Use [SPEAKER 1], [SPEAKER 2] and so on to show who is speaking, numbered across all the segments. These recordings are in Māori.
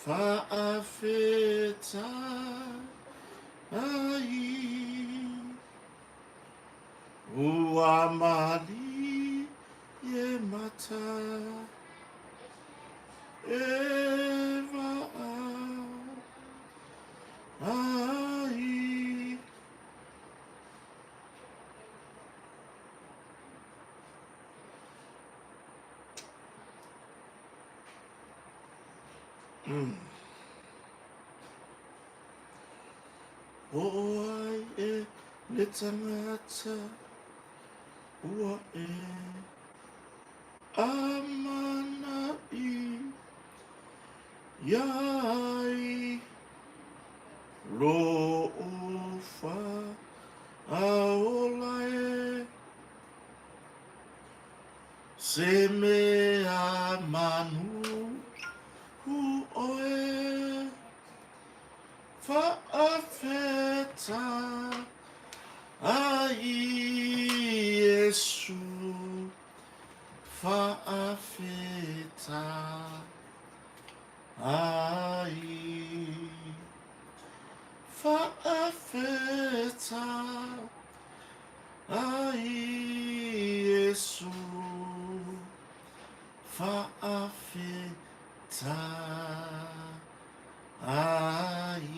[SPEAKER 1] Fa'afeta ai uamali ye mata eva ai Oai e le tangata ua e amana i iai lo ufa aola e se me a manu hu oe fa'afeta ai Yesu fa'afeta ai fa'afeta ai Yesu fa'afeta ai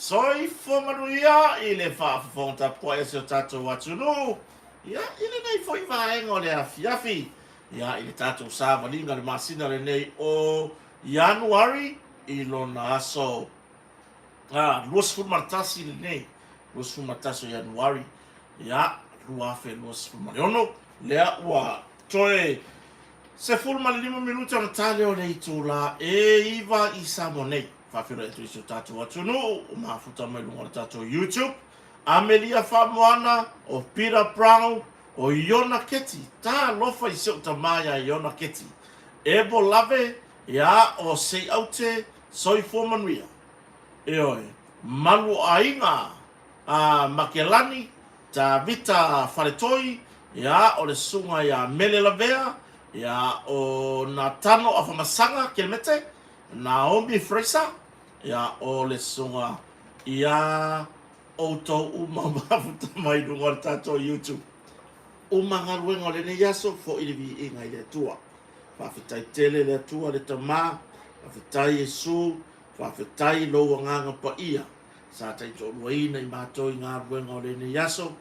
[SPEAKER 1] Soi fomanuia ile fa'afofonta poe se tatou watunu. Ia ile nei foi vaenga o le afiafi. Ia ile tatou savalinga le masina le nei o Januari i lona aso. Luas fulmartasi le nei. Luas fulmartasi o Januari. Ia lua fe luas fulmariono. Lea ua toe se fulma 5 minuta na tale o le itula e iva i samonei. Fafiro e tuiso tatou atunu o mafuta mai lunga tatou YouTube. Amelia Famoana o Peter Brown o Iona Keti. Ta lofa i seo tamaya Iona Keti. Ebo lave ya o sei aute soi fomanuia. E oi, malu ainga Makelani ta vita faretoi ya o le sunga ya mele lavea ya o Natano afamasanga kelmete Naomi Fraser ya o le sunga ya o to mafuta mai lunga tato YouTube umanga ruenga le ne yaso fo ilivi inga ile tua fafitai tele le tua le tama fafitai Yesu fafitai lo nganga pa ia sa tai to ruina i mato inga ruenga le ne yaso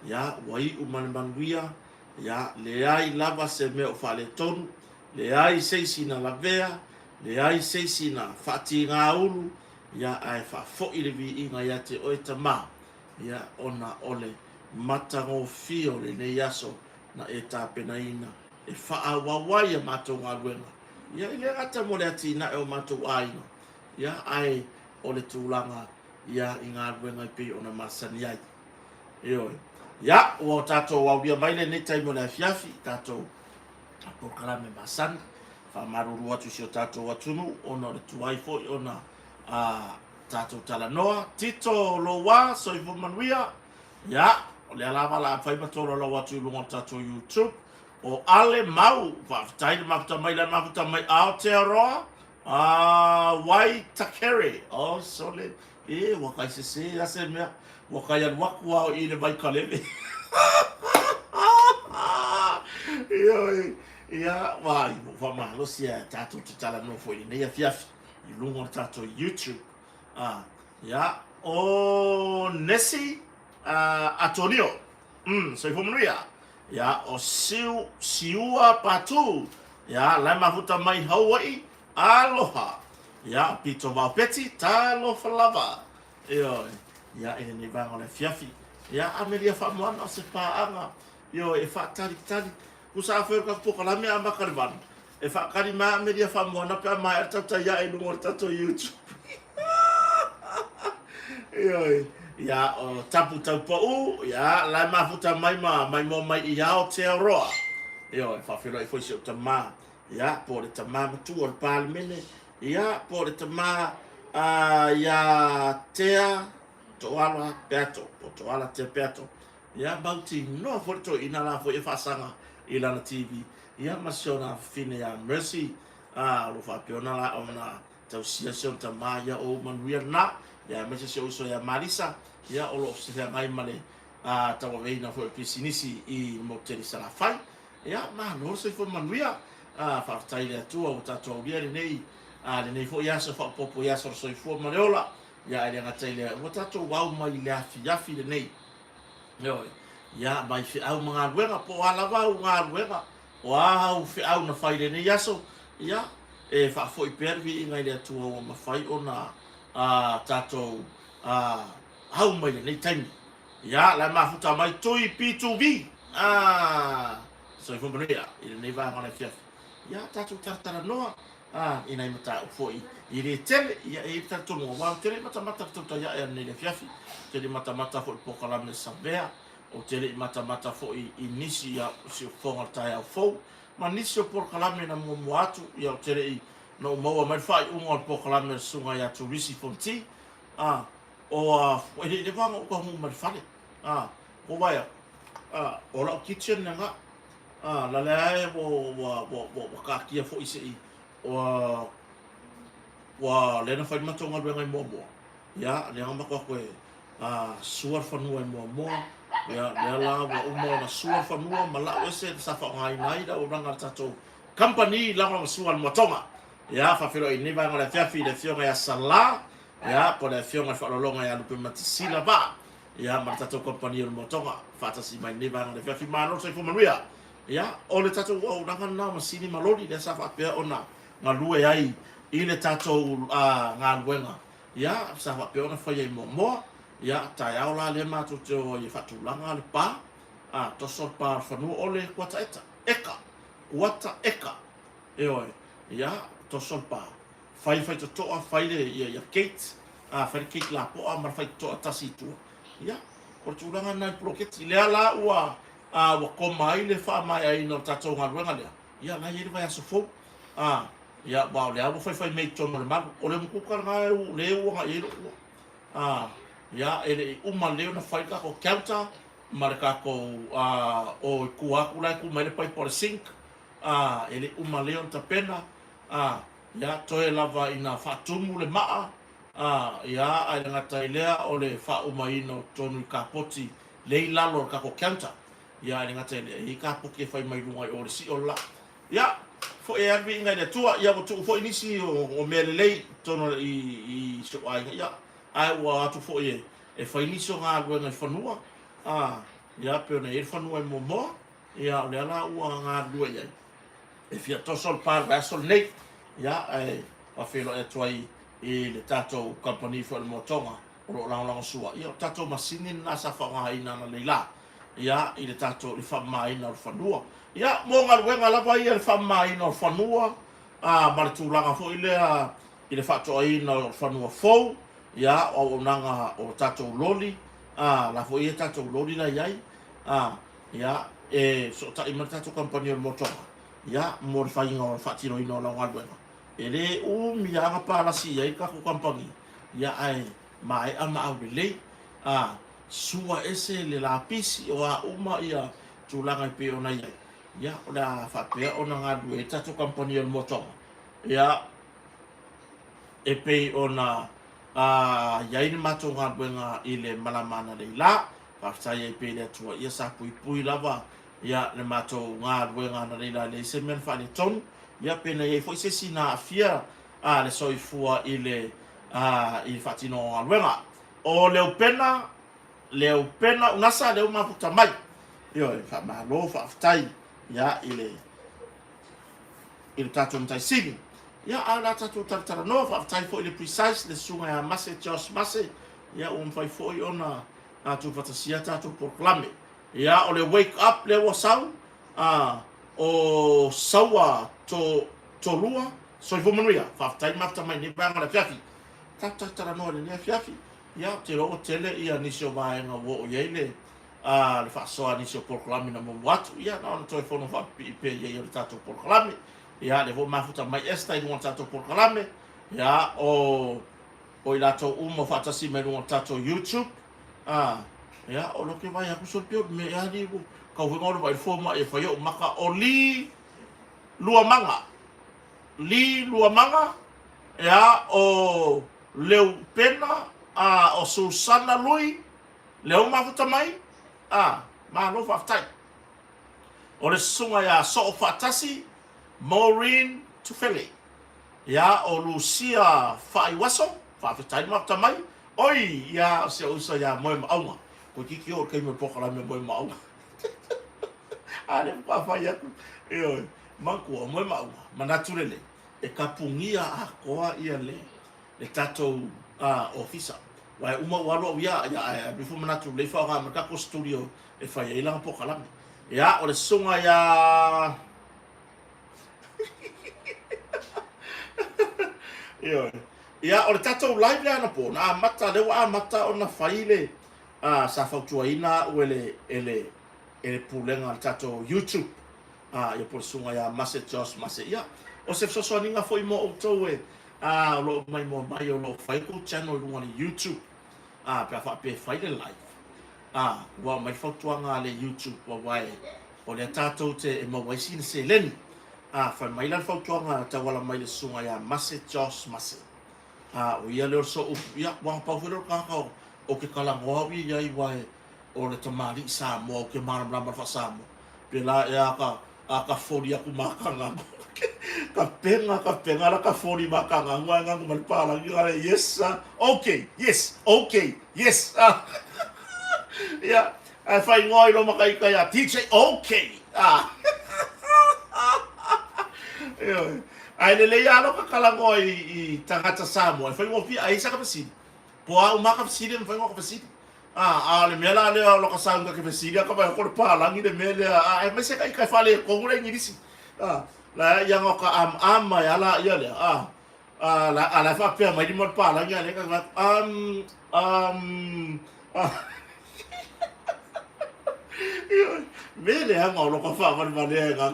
[SPEAKER 1] ya wai umanbanduia ya le ai lava se me o fale tonu le ai seisi na lavea le ai seisi na fati ngā ulu ya ai fa fo ilivi inga ya te oitama ya ona ole matango fio le ne yaso na eta penaina e fa wawai mato ngaluenga ya ile ata mo le atina e o mato aina ya ai ole tulanga ya inga luenga pe ona masani ai yo ya o tato wa bia mai le ne taimo na fiafi tato apo kala me masan fa maruru atu sio tato watunu ona le tuai fo ona tato talanoa tito lowa so ivo manuia ya le alava la fai matolo lo watu lunga tato YouTube o ale mau fa taile mafuta mai la mafuta mai Aotearoa wai takere o sole e wakai se ase me wakai al wakwa ile vai kaleve yo ya vai fa malo sia tato tutala no foi ne ya fiafi lunga tato YouTube ya o Nessie Antonio so ifomria ya o siua patu ya la mafuta mai Hawaii aloha ya pito vapeti talo falava yo ya ene ne va on fiafi ya Amelia Famoana se paanga yo e fa tali usa fa ka poka la me amba karvan e fa karima Amelia Famoana pe mai tata ya e lungo tato YouTube yo ya o tapu ya la mafuta mai mo mai i Aotearoa yo fa filo i foi se tama ya por tama tu o palmene ya por tama ya tea to ala te peto ya bauti no foto ina la foi fa sanga ila na TV ya masiona fine ya mercy lo fa pe ona la ona tau sia se ta maia o manuia na ya me se so ya marisa ya o lo se ngai male tau veina fo pisinisi I moteri sala fai ya ma no se fo manuia fa tai le tu o tatu ria nei le nei fo ya se fa popo ya so fo mareola ya ele ngatai le o tatu wa mai le afi le nei yo ya mai fi au mga luenga po ala wa nga luenga wa fi au na fai le nei yaso ya fa foi pervi ngai le tu o ma fai ona tato au mai le nei tani ya la ma futa mai tui P2V so fo brea ile nei va ngana fiaf ya tato tartara noa ina mata foi ile tele ya tato no wa tele mata to ya nei le fiafi tele mata fo pokala me sabea o tele mata fo inisi ya si fonga tai au fo ma nisi o pokala me na mo atu ya tele no mo ma fai un pokala me sunga ya tu risi fonti o ele le vanga ko mo ma fale o vai o la kitchen nga la le wo ka kia fo isi wa le na fai matonga ngai mo ya le ngamba ko suar fanua mo ya la wa umo na suar fanua mala wese sa fa ngai da uranga tato company la ngam suar matonga ya fa filo ini ba ngala fiafi le fionga ya sala ya po le fionga fa longa ya lupe matisila ba ya martato company mo matonga fa ta si mai ne ba ngala fiafi mano se fo manuia ya o le tato o uranga na masini maloli le sa fa pe ona ngalue ai ile tato ngaluenga ya sa fa pe ona fa ye mo ya tai au la le matu te o ye fatu langa le pa to so pa fanu ole kwata wata eka e oi ya to so pa fai to fai le ya gate fai gate la po mar fai to tasi tu ya por tu langa na proket le ala wa ko mai le fa mai ai no tato ngaluenga le ya la ye vai so fo ya ba le abo fai me to no ma ole mu ku ka le wa ye ya ele uma leo na fai ka ko Kota marka ko o kuakula ku mai pai por sink ele uma leo ta pena ya to lava ina fatumu le maa ya ai nga tailea o le fa uma ino tonu ka poti le lalo ka ko Kota ya nga tailea I ka poke fai mai lunga o si o la ya fo e arbi nga le tua ya mo tu fo inisi o melelei tono I so ai ya ai wa tu fo e fai niso nga luenga fanua ya pe ona e fanua mo ya le ala ua nga luenga e fia tosol par rasol nei ya a felo e tuai le tato company fo le motonga o la sua ya tato masini na sa fa nga ina na leila ya ile tato le fa mai na fanua ya mo nga luenga la vai le fa mai na fanua mar tu la fo ile fa to ina fanua fo ya o nanga o tato loli la fo ye tato loli la yai ya so ta I tato company moto ya mo fa inga fa tino ino la ngwa ele mi ya pa la si ya ka ko company ya ai mai ama au le sua ese le la pisi o uma ya tulanga pe ona ya ola fa pe ona nga tato company moto ya e pe ona ya ini mato nga benga ile malamana le la fa sai pe le tua ia sa pui lava ya le mato nga benga na le la le semen fa le ton ya pena ye foi se sina afia le soifua ile il fatino alwenga o le pena unasa le uma puta mai yo fa malo fa ftai ya ile tato mtai sini ya ala tatu tartara no fa tai fo ile precise le sunga ya masse just masse ya fai fo ona tu fatasia tatu proclame ya ole wake up le wasau o sawa to lua so fo manuia fa tai mafta mai ne banga la fiafi tartara no le fiafi ya te ro tele ia nisio vai nga wo ye le le fa so nisio proclame na mo watu ya na to fo no fa pe ye tatu proclame ya le vo mafuta mai esta I want tato por kalame ya o ilato umo fata si me no tato YouTube ya o lo que vai a kusopio me ya digo ka o ngoro vai forma e fayo maka oli lua li lua manga ya o leu pena o Susana lui leu mafuta mai ma no fatai o le sunga ya so fatasi Maureen Tufele ya o Lucia Faiwaso fatai mafuta mai oi ya se usa ya moi maunga ko kiki o kai me pokala me moi maunga ale pa faya yo manku o moi maunga manaturele e kapungia a koa ia le tato ofisa wai uma walo ya before manatu le fa ga maka ko studio e fa ya ila po kala ya o le sunga ya yo ya o le tato live ya na po na mata le wa mata o na faile sa fa tuaina o ele pulenga tato YouTube ya por sunga ya message mase ya o se so ninga foi mo o to lo mai mo mai o lo fai ko channel lu on YouTube pe fa pe fai de live wa mai fa tuanga le YouTube wa wai o le tato te e mo wai sin se len fa mai la fa tuanga ta wala mai le sunga ya message mase o ia le so ya wa pa fu ka o ke kala ngo wi ya i wai o le tamari sa mo ke mara bla fa sa mo pe la ya ka fori aku makanga ka penga la ka fori makanga nganga malpala ngale yes okay yes ya ai fai ngoi lo makai kaya teacher okay yo ai le ya lo ka kala ngoi I tangata samo ai fai ngo fi ai sa ka pasi po a uma ka pasi fai ngo ka pasi le mela le lo ka sa nga ka pasi ka ba ko pala ngi de mele ai me se kai ka fale ko ngure ngi disi la yang o ka ama ya la ya le la ala fa pe mai di mo pala ngi le ka mele ha ngo lo ka fa ma le nga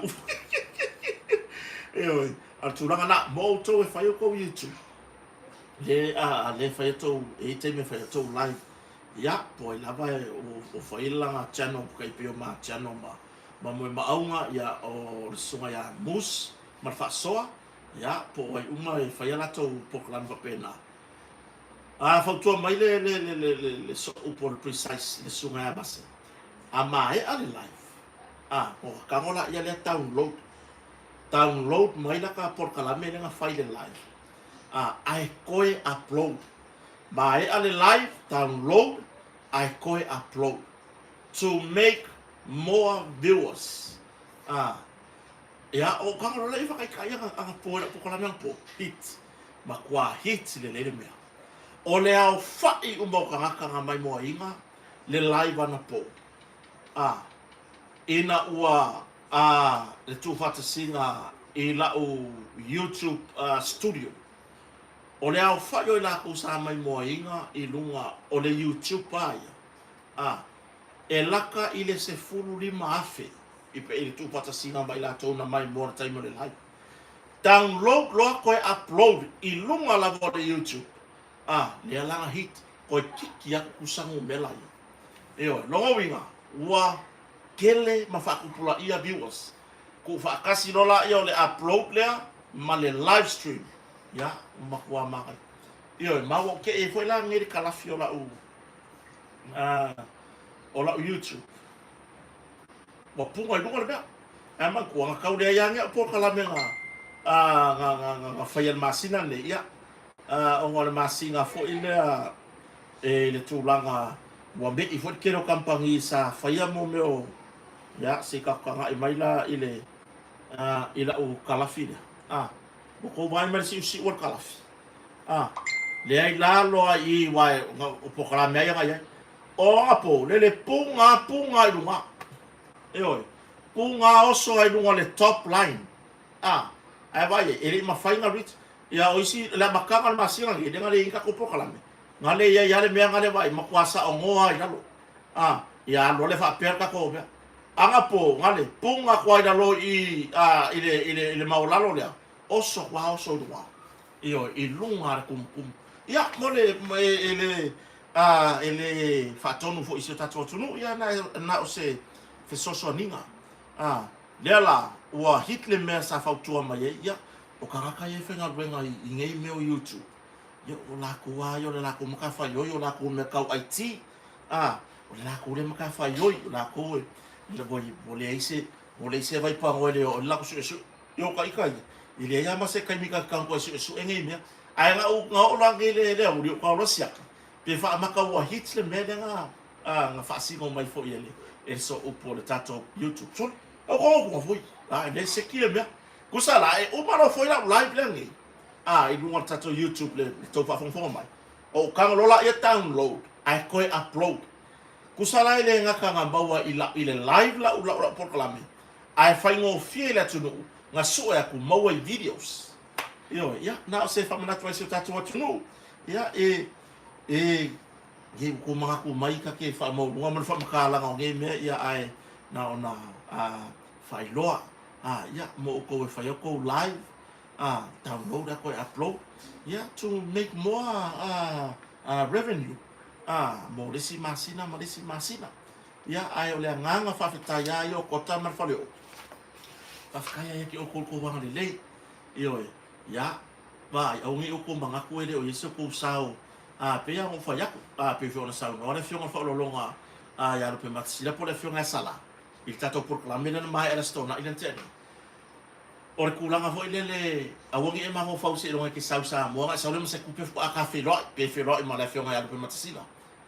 [SPEAKER 1] yo alturanga na mo to e fa yo ko YouTube le fa to e te me fa to live ya poi la vai o fa ila channel kai pe ma channel ma mo maunga ya o sunga ya mus ma fa soa ya poi uma e fa ila to poklan va pena fa to mai le so por precise le sunga ya base mai ale live o ka ngola ya le download mai la ka por kala me nga file live ai koi upload mai ale live download ai koi upload to make more viewers ya o ka ngola le fa kai nga por kala me po hit ma kwa hit le me o le au fai umbo ka mai mo inga le live ana po ina ua le tu fata singa I la o YouTube studio o le au fai o la ko sa mai mo inga I lunga o le YouTube paia e laka I le se fulu lima afe I pe le tu fata singa mai la tona mai mo tai mo le live download lo ko upload I lunga la vo de YouTube le langa hit ko kiki ya kusangu melai eo longo winga wa kele mafakupula ia viewers ku fa kasi lola ia le upload le ma le live stream ya makwa maka io ma wo ke e foi la ngiri kala fiola ola YouTube wa punga dunga le ama ku nga kau le yang ya por kala menga nga fayan masina le ya o ngol masinga fo ile le tulanga wa be I fot kero kampangi sa faya mo meo ya se ka ka mai la ile ila o kalafi bo ko vai mer si wor kalafi le ai la lo ai wa o po kala me ya o apo le punga lunga oi punga oso ai lunga le top line ai vai ele ma fainga rich ya o isi la makanga masinga ngi denga le inka ko po kala me ngale ya le me ngale vai makwasa o ngoa I lo ya lo le fa perka ko be anga po ngale punga kwa ida lo I ile maulalo le oso kwa oso dua io I lunga kum ya mole ele fatonu fo isi tatu tunu ya na o se fe soso ninga lela wa Hitler me sa fautua mai ya o karaka ye whenga ruenga i ngei meo YouTube. Yo o lako wa yo le lako makawhai oi o lako me kau IT. O le lako le makawhai oi o lako e. Le o le aise vai pango ele o lako su yo ka ikai. I le ia mase kai mika kanko su ngei mea. Ai nga o lange le o rio ka rosiaka. Pe wha maka ua hits le mea nga whaasingo mai fo i ele. E so upo le tato YouTube. So, o ko fui. Ne se kile mea. Kusala e umaro foi la live lengi. I lunga tato YouTube le to fa fon mai. O kanga lola ia download. Ai koe upload. Kusala ile nga kanga baua ile live la ula porklame. Ai faingo fiela tunu nga so ya ku maua videos. Yo ya na se fa mana twaisi tato tunu. Ya ye ko mga ku mai ka ke fa mo nga man fa makala nga nge me ya ai na ona Faleo'o. Ya mo ko e fai ko live. Download ko upload. Ya to make more revenue. Mo desi masina. Ya ai ole nganga fa fitaya yo Kota mar Faleo'o. Fa kaya ki o ko wanga le. Yo ya ba au ngi o ko manga ko ele o yeso ko sao. Pe ya mo fa ya pe fo na sao. Ora fio nga fa lo longa. Ya lo pe matsila po le fio nga sala. Il tato proclamé na mai era stona ilentene. Ora kulanga fo ile awangi e mango fausi longa ke sausa mo nga sa le mo se kupe fo aka felo ma la fio nga ya lo pe matsila.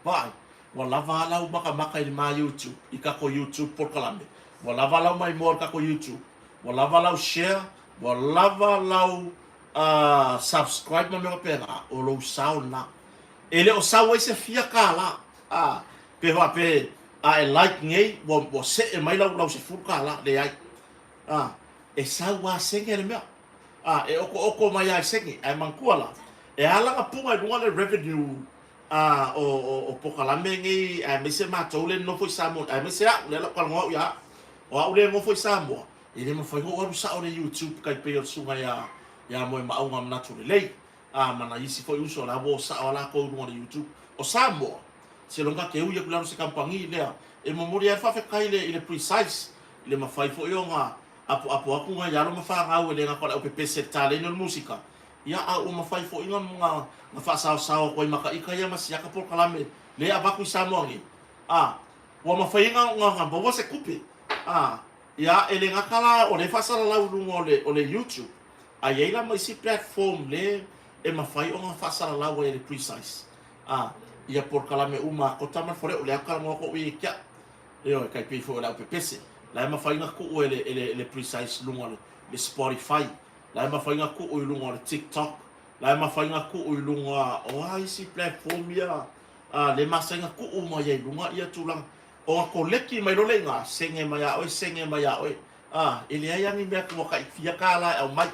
[SPEAKER 1] Vai. Wala vala u maka il ma YouTube. Ika ko YouTube proclamé. Wala vala mai mo ka ko YouTube. Wala vala share, wala vala subscribe ma me pena o lo sao na. Ele o sao ese fia kala. Pe va pe e like ngai wo se e mai lau se full kala le ai. E sao wa senge le mea. E oko mai ai senge ai mankuala. E ala ka punga dunga le revenue o pokalame ngai me se matole no foi samo ai me se le la kalngo ya. O ule mo foi samo. Ele mo foi o sa o le YouTube kai pe o sunga ya mo ma unga mnatu le. Mana isi foi uso la bo sa ala ko no YouTube. O samo se longa ke uia kula se kampangi lea e mo mori fa fe kai le precise le ma fai fo yonga apo aku nga ya lo ma fa nga le nga ko o pepe se tale no musika ya o ma fai fo inga nga fa sa ko maka ika ya mas ya ka por kalame le abaku sa mo ngi wa ma fai nga bo se kupe ya ele nga kala o le fa sa la lu o le YouTube ai ela mai si platform le e ma fai o nga fa sa la o le precise ia por kalame uma Kota mar Faleo'o le akala mo ko i kia yo kai pe fo la pepese la ma fa inga ku ele precise lunga le Spotify la ma fa inga ku o lunga le TikTok la ma fa inga ku o lunga o ai si platform ya le ma sa inga ku o ma ia lunga ia tulang o ko leki mai lo lenga senge mai a oi ele ai ani me ko kai fia kala o mai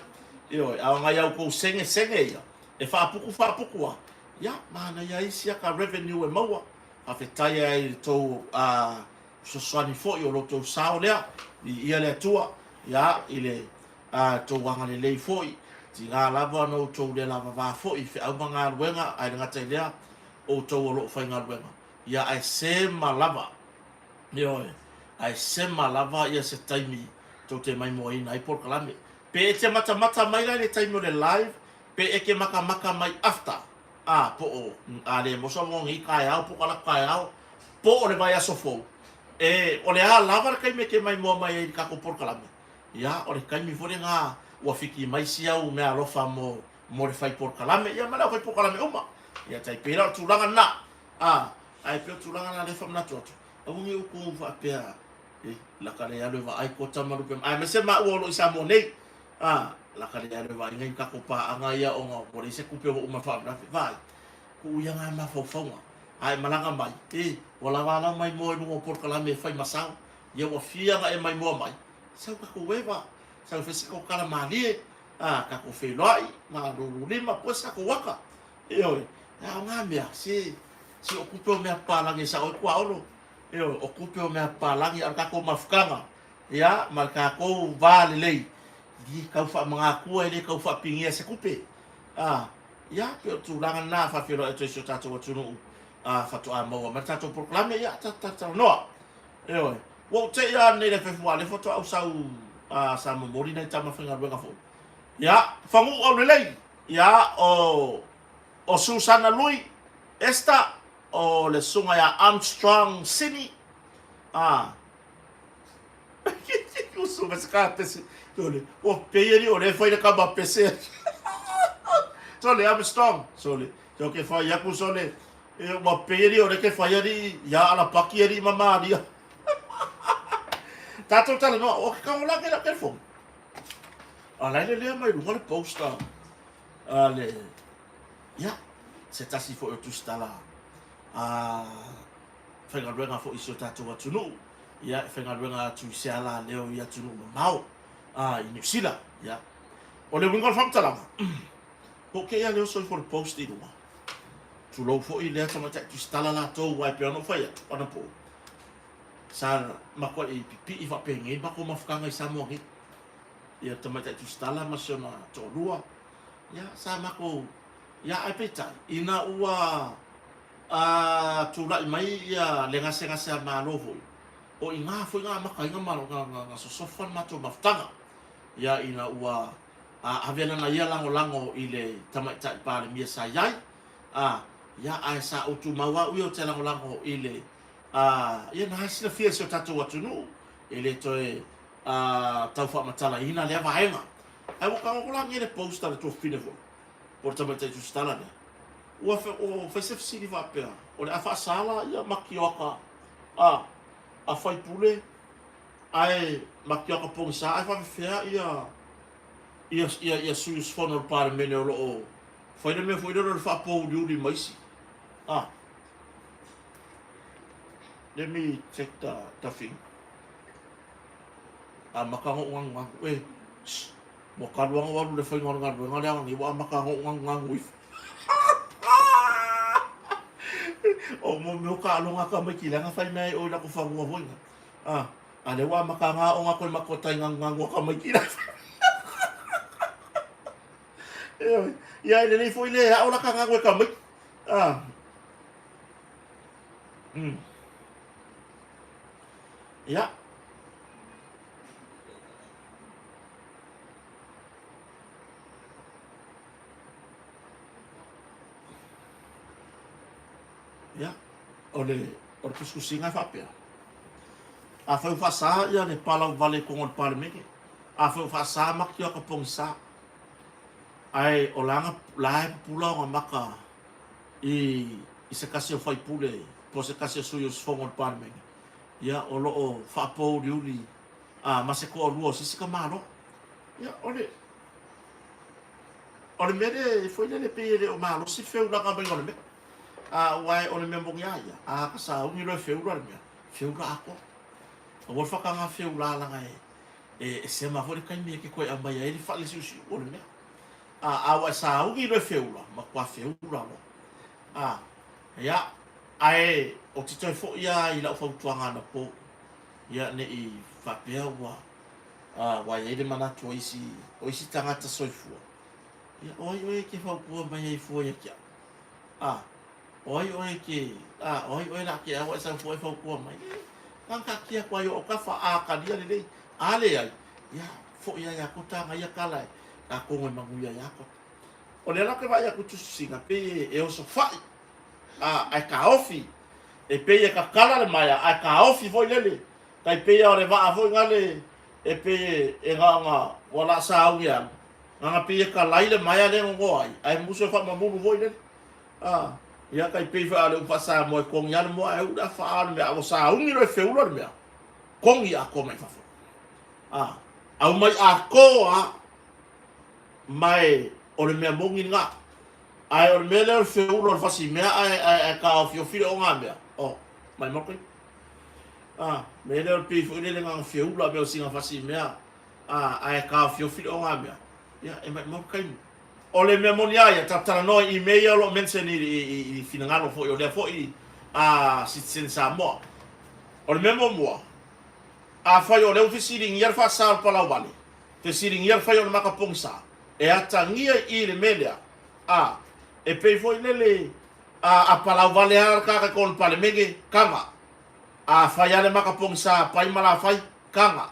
[SPEAKER 1] yo a nga ia ko senge ia e fa puku ya mana ya isi ka revenue e maua a fetaya i to so swani fo yo lo to sao le ia le tua ya ile to wanga le fo i tinga lava no to le lava va fo i fe au manga wenga ai nga te le o to lo fa nga wenga ya ai se malava yo ai se malava ia se taimi to te mai mo ina i por kalame pe te mata mai le taimi le live pe e ke maka mai after po o ale mo so mo ngi kai au po kala kai au po o le vai asofo o le lava kai me ke mai mo mai ka ko por kala ya o le kai mi fore nga o fiki mai sia o me alofa mo le fai por kala ya mala fai por kala uma ya tai pera tu langa na ai pe tu langa na le fam na toto o ngi ku fa pe la kale ya le va ai Kota maru pe ai me se ma o lo isa mo nei la kale ya le va ngai ka ko pa anga ya o nga mo le se ku pe o ma fa na vai ku ya nga ma fo ai malanga mai wala mai mo no por kala me fai masau ya wa fia ga e mai mo mai sa ka ko weva sa fe se ko kala mali ka ko fe loi ma do lima po sa ko waka yo ya nga me si okupe me pa la ngi sa o kwa o yo okupe me pa la ngi ka ko mafkanga ya mal ka ko vale lei di kau fa mga kuai le kau fa pingia se kupe ya pe tu langa na fa filo e so tato wa tunu fa to mo ma tato proclame ya tato no yo wo te ya ne le fe fo le foto au sau sa mo mori na tama finga benga fo Ya, fangu o lelei. Ya, o Susana Lui. Esta, o le sunga ya Armstrong Sini. Uso mascate si. Tole. O peyeri o le foi le kaba pese. Tole Armstrong. Sole. Jo ke foi ya kusole. O peyeri o le ke foi ri ya ala pakieri mama dia. Tato tala no o ka ngola ke la ke fo. Ala le mai lu le poster. Ale. Ya. Se tasi fo o tustala. Whengaruenga fo iso tātou atunu. Ia, whengaruenga tu seala leo i atunu mau. I New Zealand. Ia. O le wingon whamtalanga. Ho ke ia leo soi for the post i runga. Tu lau fo i lea tamata tu stala la tau wai pe ano whaia. Ana po. Sa makwa i pipi i whapenge. Mako mawhakanga i Samoa ki. Ia tamata tu stala masona tō rua. Ia, sa mako. Ia, ai peta. Ina ua... tu la mai ia le ngase ngase a malo foi o inga foi nga maka inga malo nga so sofan mato maftanga ia ina ua avena na ia lango ile tamai tai pale mia sa yai ia ai sa o tu mawa u o te lango ile ia na hasi na fia so tatu watu no ile to tau fa matala ina le vaenga ai o ka o la nge le poster to fine fo por tamai tai tu stala ne o fese fisi va pea o le afa sala ia makioka a fai pule ai makioka pong sa ai fa fea ia sus fono para mene o foi me foi do fa po di maisi let me check the thing makango wang we mo kalwang wa le foi ngal ni wa makango wang with o mo me ka longa ka makila nga fai mai o la ko fangu ho nga ale wa makanga o nga ko makota ngang ka makila ya le foi le o la ka nga ko ka mak ya ya ole kuskusinga fa pea a fa sa ya ne pala vale ko ngol parmeke a fa sa makio ka pongsa ai olanga lai pula nga maka i se kasi fai pule po se kasi suyo sfongol parmeke ya olo o fa po riuli mase ko luo sisi ka malo ya ole mede foi le pe o malo si feu la ka bengol me wai o le membong ia ka sa ungi lo feura me feura ako o wo fa ka feura la ngai se ma fo kai me ke ko amba ia ele fa le sushi o le me wa sa ungi lo feura ma kwa feura lo ya ai o tito fo ia i la fo tuanga na po ia ne i fa pe wa ia de mana to isi tanga ta soifu ya oi ke fa po ba ia fo ia kia oi ke oi la ke wa sa foi ko mai kan ka kia kwa yo ka fa ka dia le ale ai ya fo ya ko ta ngai ka lai ka ko ngai mangu ya ko o le la ke va ya ku tu singa pe e o so fa ai ka ofi e pe ya ka kala le mai ai ka ofi foi le kai pe ya re va foi ngale e pe e nga wala sa u ya nga pe ka lai le mai le ngo ai muso fa mamu foi le ia kai pe fa ale fa sa mo ko ngal mo e uda fa ale me o sa ungi lo fe ulo me kong ia ko mai fa au mai a ko mai o le me mongi nga ai o me le fe ulo fa si me ai ka fio filo o nga me mai mo ko me le pe fo le nga fe ulo me o singa fa si me ai ka fio filo o nga me ia e mai mo kai o le memonia ia tatana no email lo mention i finangalo fo o le fo i citizen Samoa o le memo mo fa yo le ofisiri ngiar fa sal pala wale te siri ngiar fa yo maka pongsa e atangia i le media e pe fo le pala wale ka kon pale mege kama fa ya le maka pongsa pai mala fai kanga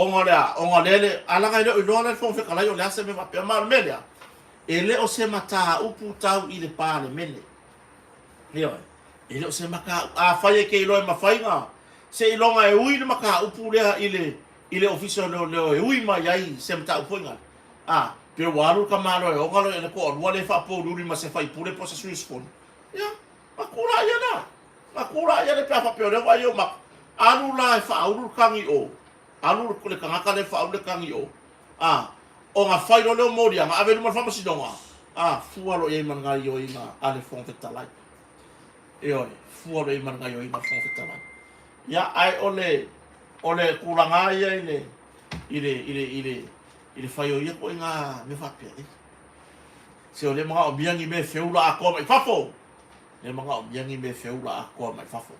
[SPEAKER 1] onga lele ala ngai le lo le fo fe kala yo le ase me va pe mal melia ele o se mata upu tau i le pale mele leo ele o se maka a faye ke lo ma fainga se ilonga e ui maka upu le ile official le e ui ma yai se mata upu nga pe waru ka malo e onga le ko wale fa po luri ma se fai pure po se suis fon ya makura ya na makura ya le pa pa pe le wa yo ma alu la fa alu kangi o alu ko le kanga le fa alu kangi o o nga fai lo le modia nga ave mo fa mo sidonga fualo e man nga yo ina ale fon te talai e oi fualo e man nga yo ina fon te talai ya ai ole kulanga ia ile fai o ia ko nga me fa pe se ole mga obiangi me feula a mai fafo le mga obiangi me feula a mai fafo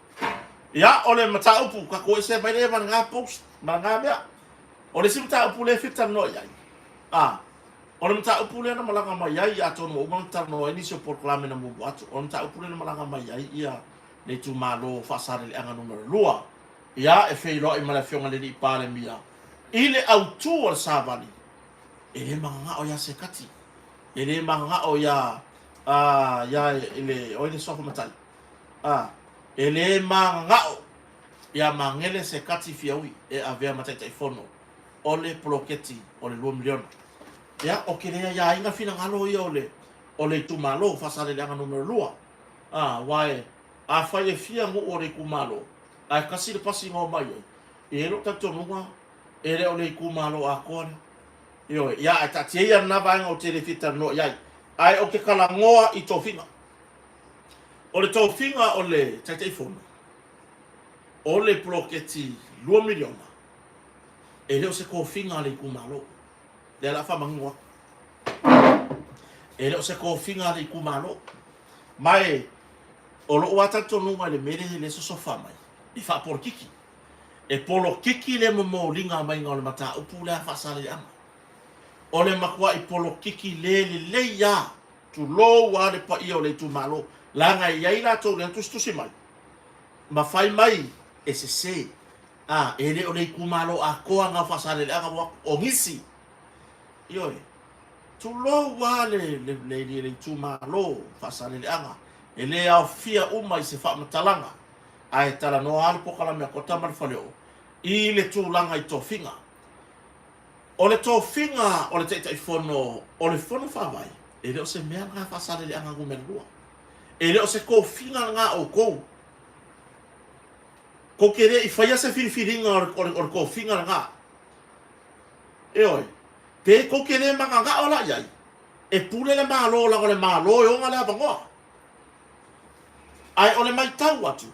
[SPEAKER 1] ya ole mata upu ka ko se mai le man nga post man nga bia ole sim ta upu le fitan no ya ole mata upu le na malanga mai ya to no man tar no ini so proclame na mo atu ole mata upu le na malanga mai ia le tu malo fa sare le anga numero lua ya e fe lo i mala fionga le di pale mia ile autu o sabani ele manga o ya sekati ele manga o ya ya ile o ile sofa matai ele manga o ya mangele sekati fiawi e avea matai tai fono ole proketi ole 2 milion ya o kele ya inga fina ngalo ia ole tu malo fa sale le anga numero lua wae a faye fia mo ore ku malo a kasi le pasi ngo mai e ro tato nunga ele ole ku malo a kone yo ya ta tia na va ngo te fita no ya ai o ke kala ngoa i to finga ole to finga ole tai fono ole proketi 2 milion ele o se ko finga le ku malo de la fama ngoa ele o se ko finga le ku malo mai o lo wata tonu mai le mere le so fama i fa por kiki e polo kiki le mo linga mai ngol mata upu la fa sale ama o le makua i polo kiki le ya tu lo wa le pa io le tu malo la nga ia ila to le tu stu mai ma fai mai e se ele o le ku malo a ko nga fa sale le aga o ngisi io tu lo wa le tu malo fa sale le aga ele a fia uma i se fa matalanga ai tala no al po kala me Kota mal Faleo'o i le tūlanga i tō finga o le tō finga o le teitai fono o le fono whawai ele o se mea ngā whasare le anga ngumerua ele o se ko finga ngā o kou ko kere i whaia se whiriwhiringa o ko finga ngā e oi pe ko kere manga ngā o la iai e pule le malo la o le malo e onga le apangoa ai o le mai tau atu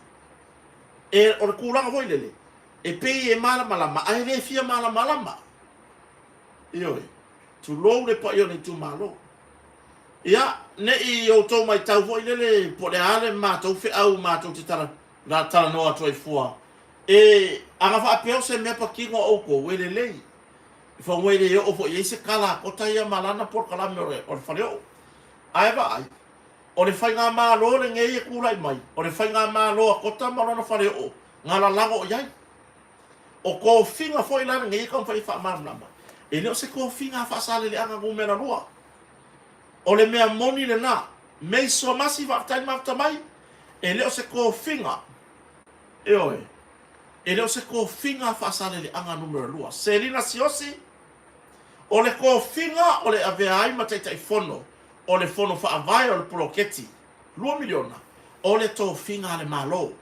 [SPEAKER 1] e o le kulanga hoi lele e pei e malama ai le fia malama ioi tu lou le pa io ne tu malo ia ne i o tau mai tau hoi lele po le ale mātou fe au mātou te tara na tala noa toi fua e anga wha apeo se mea pa kingo oko wele lei fa wele yo ofo ye se kala Kota ia malana por kala me o le Faleo'o ai ba ai o le fai ngā mālo le ngei e kulai mai o le fai ngā mālo a Kota malana Faleo'o ngā la lango o iai o ko finga foi lana ngei ka fai fa marama e le o se ko finga fa sale le anga ngumena lua o le mea moni le na mei so masi va tai mafta mai e le o se ko finga e oi e le o se ko finga fa sale le anga numero lua selina siosi o le ko finga o le ave ai matai tai fono o le fono fa avai o le proketi 2 miliona o le to finga le malo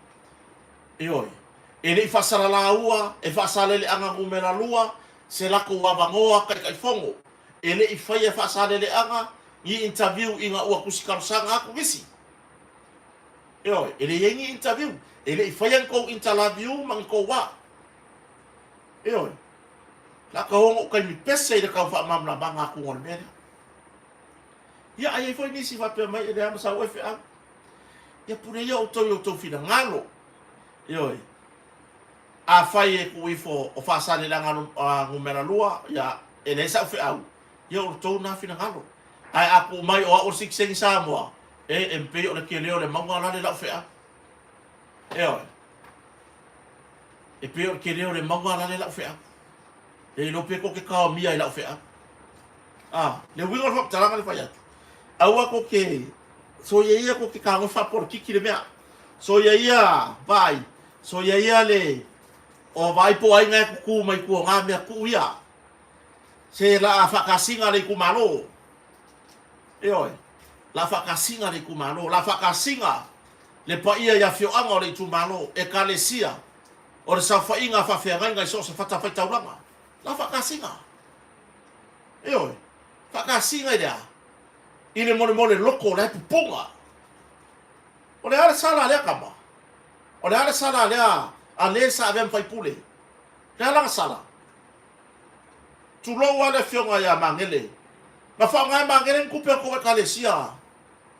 [SPEAKER 1] e oi e le fa sala la ua e fa sale le anga ngumena lua se la ko wavangoa kai fongo e le i fai e fa sale le anga i interview inga ua kusikarusanga aku visi e oi e le yengi interview e le i fai an ko interview mang ko wa e oi la ka hongo kai mi pese i le kau fa mamla banga aku ngol mene ia ai foi nisi fa pe mai e le amasa wefe a ia pune ia o to fina ngalo e oi a fai e ku ifo o fa sale la ngumera lua ia e le sa fe au ia o to na fina ngalo ai aku mai o 6 Samoa e MP o le keleo le manga la le fe a e oi e pe o keleo le manga la le fe a E no pe ko ke ka mia ila fe le wingo fo talanga le faya awa ko ke so ye ko ke ka ngo fa por kiki le mea so ye vai so ye le o vai po ai ngai ku mai ku nga mea ku ia se la fa kasinga le ku malo e oi la fa kasinga le ku malo la fa kasinga le pa ia ya fio anga le tu malo e kalesia o le sa fa inga fa fe ngai so se fa ta fa taulanga la fa kasinga e oi fa kasinga dia ile mole loko le pupunga o le ala sala le kama o le ala sala le a le sa ave fai pule le ala sala tu lo wale fionga ya mangele ma fa ngai mangele ku pe ko kalesia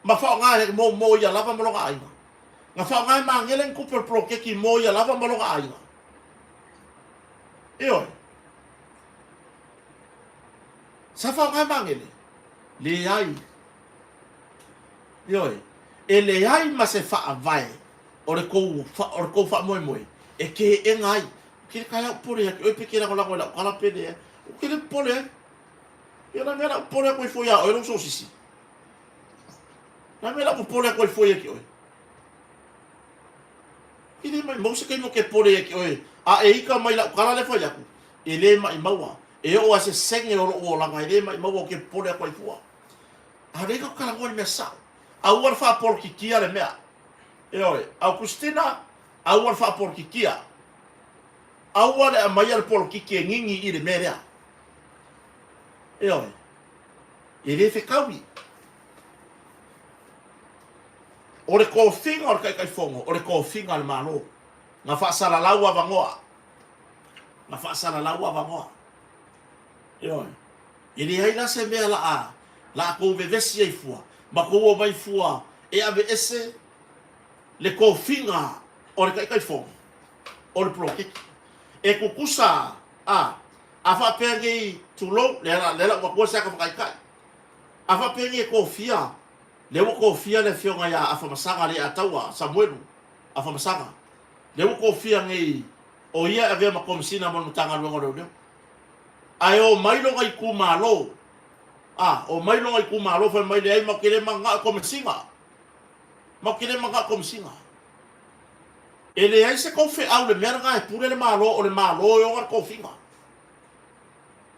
[SPEAKER 1] ma fa ngai mo ya lava mo nga ainga nga fa ngai mangele ku pe pro ke ki mo ya lava mo nga ainga e oi sa fa ngai mangele le ai Yoi, ele ai ma se fa vai. Ore ko fa moi. E ke e ngai. Ke kaya pore ya, o pe ke la kala pede. O ke le pole. Ya na mera pole ko foi ya, o non so sisi. Na mera pole ko foi ya ki oi. Ile mai mo se ke no ke pole ya ki oi. A e ika mai la kala le foi ya ku. Ele mai maua. E o ase senge o la ngai le mai maua ke pole ko foi. A re ko kala ngoi me sa. Awar fa por kikia le mea. E oi, au Christina, awar fa por kikia. Awar e mayar por kikia ngingi i le mea. E oi, e le fe kawi. Ore ko finga or kai fongo, ore ko finga le malo. Nga fa sala laua vangoa. Nga fa sala laua vangoa. E oi, e le haina se mea la ko vevesi ai fua. Ma ko mai fua e ave ese le ko finga o le kai fo o le proke e ko kusa a fa penge tulo le la ko sa ka kai a fa penge ko fia le ko fia le fionga ya a fa masanga le atawa samuelu a fa masanga le ko fia ngai o ia ave ma komsina mo tanga lo ngolo ayo mai lo ngai ku malo o mai longa i kumalo fa mai le ai makele manga kom singa. Makele manga kom singa. Ele ai se ko fe au le merga e pure le malo o le malo yo ngar ko finga.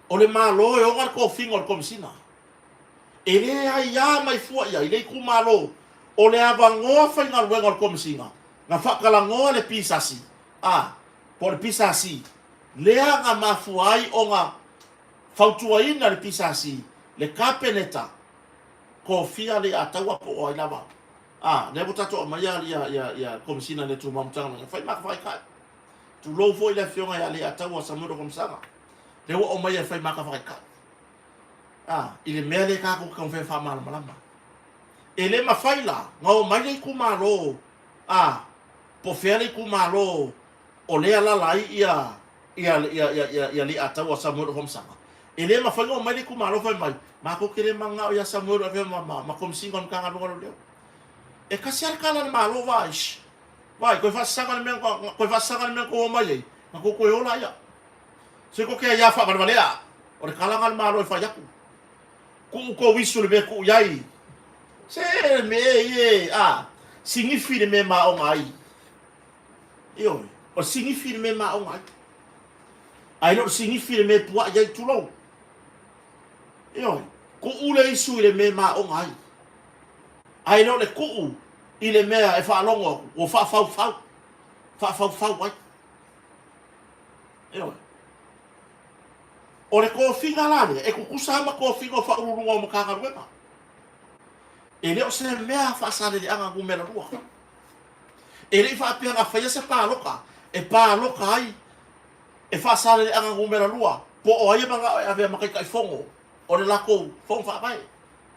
[SPEAKER 1] O le malo yo ngar ko finga kom singa. Ele ai ya mai fu ya ile kumalo o le avango fa ngar wengar kom singa. Na fa kala ngo le pisasi. Por pisasi. Le anga mafuai o nga fautuaina le pisasi. Le kapeneta ko fia le atawa ko ai lava le botato mai ya komsina le tu mamtanga fai mak fai ka tu lo foi le fionga ya le atawa samudo komsanga le o mai fai mak fai ka ile mele ka ko fe fa mal malama ele ma fai la ngo mai ku malo po fele ku malo o le ala lai ya le atawa samudo komsanga ele ma fango mai ku malo fai mai ma ko kere manga ya samur ave ma kom singon kanga lo leo e kasiar kala malo vai ko fa sanga men ko mai ma ko ola ya se ko ke ya fa balea o kala ngal malo fa ya ku wisul be ku yai se me ye significa me ma o ngai yo o significa me ma o ngai ai no significa me tua ya tulo yo ko ule isu ile me ma o ngai ai no le ku ile me e fa longo o fa wai yo o le ko finga la e ku kusama ko finga fa urungo mo kanga ruema ele o se me fa sa le anga ku me la rua ele fa pe nga fa se pa loka ai e fa sa le anga ku me la rua po o ai ba ave ma kai fongo o le lako fong fa vai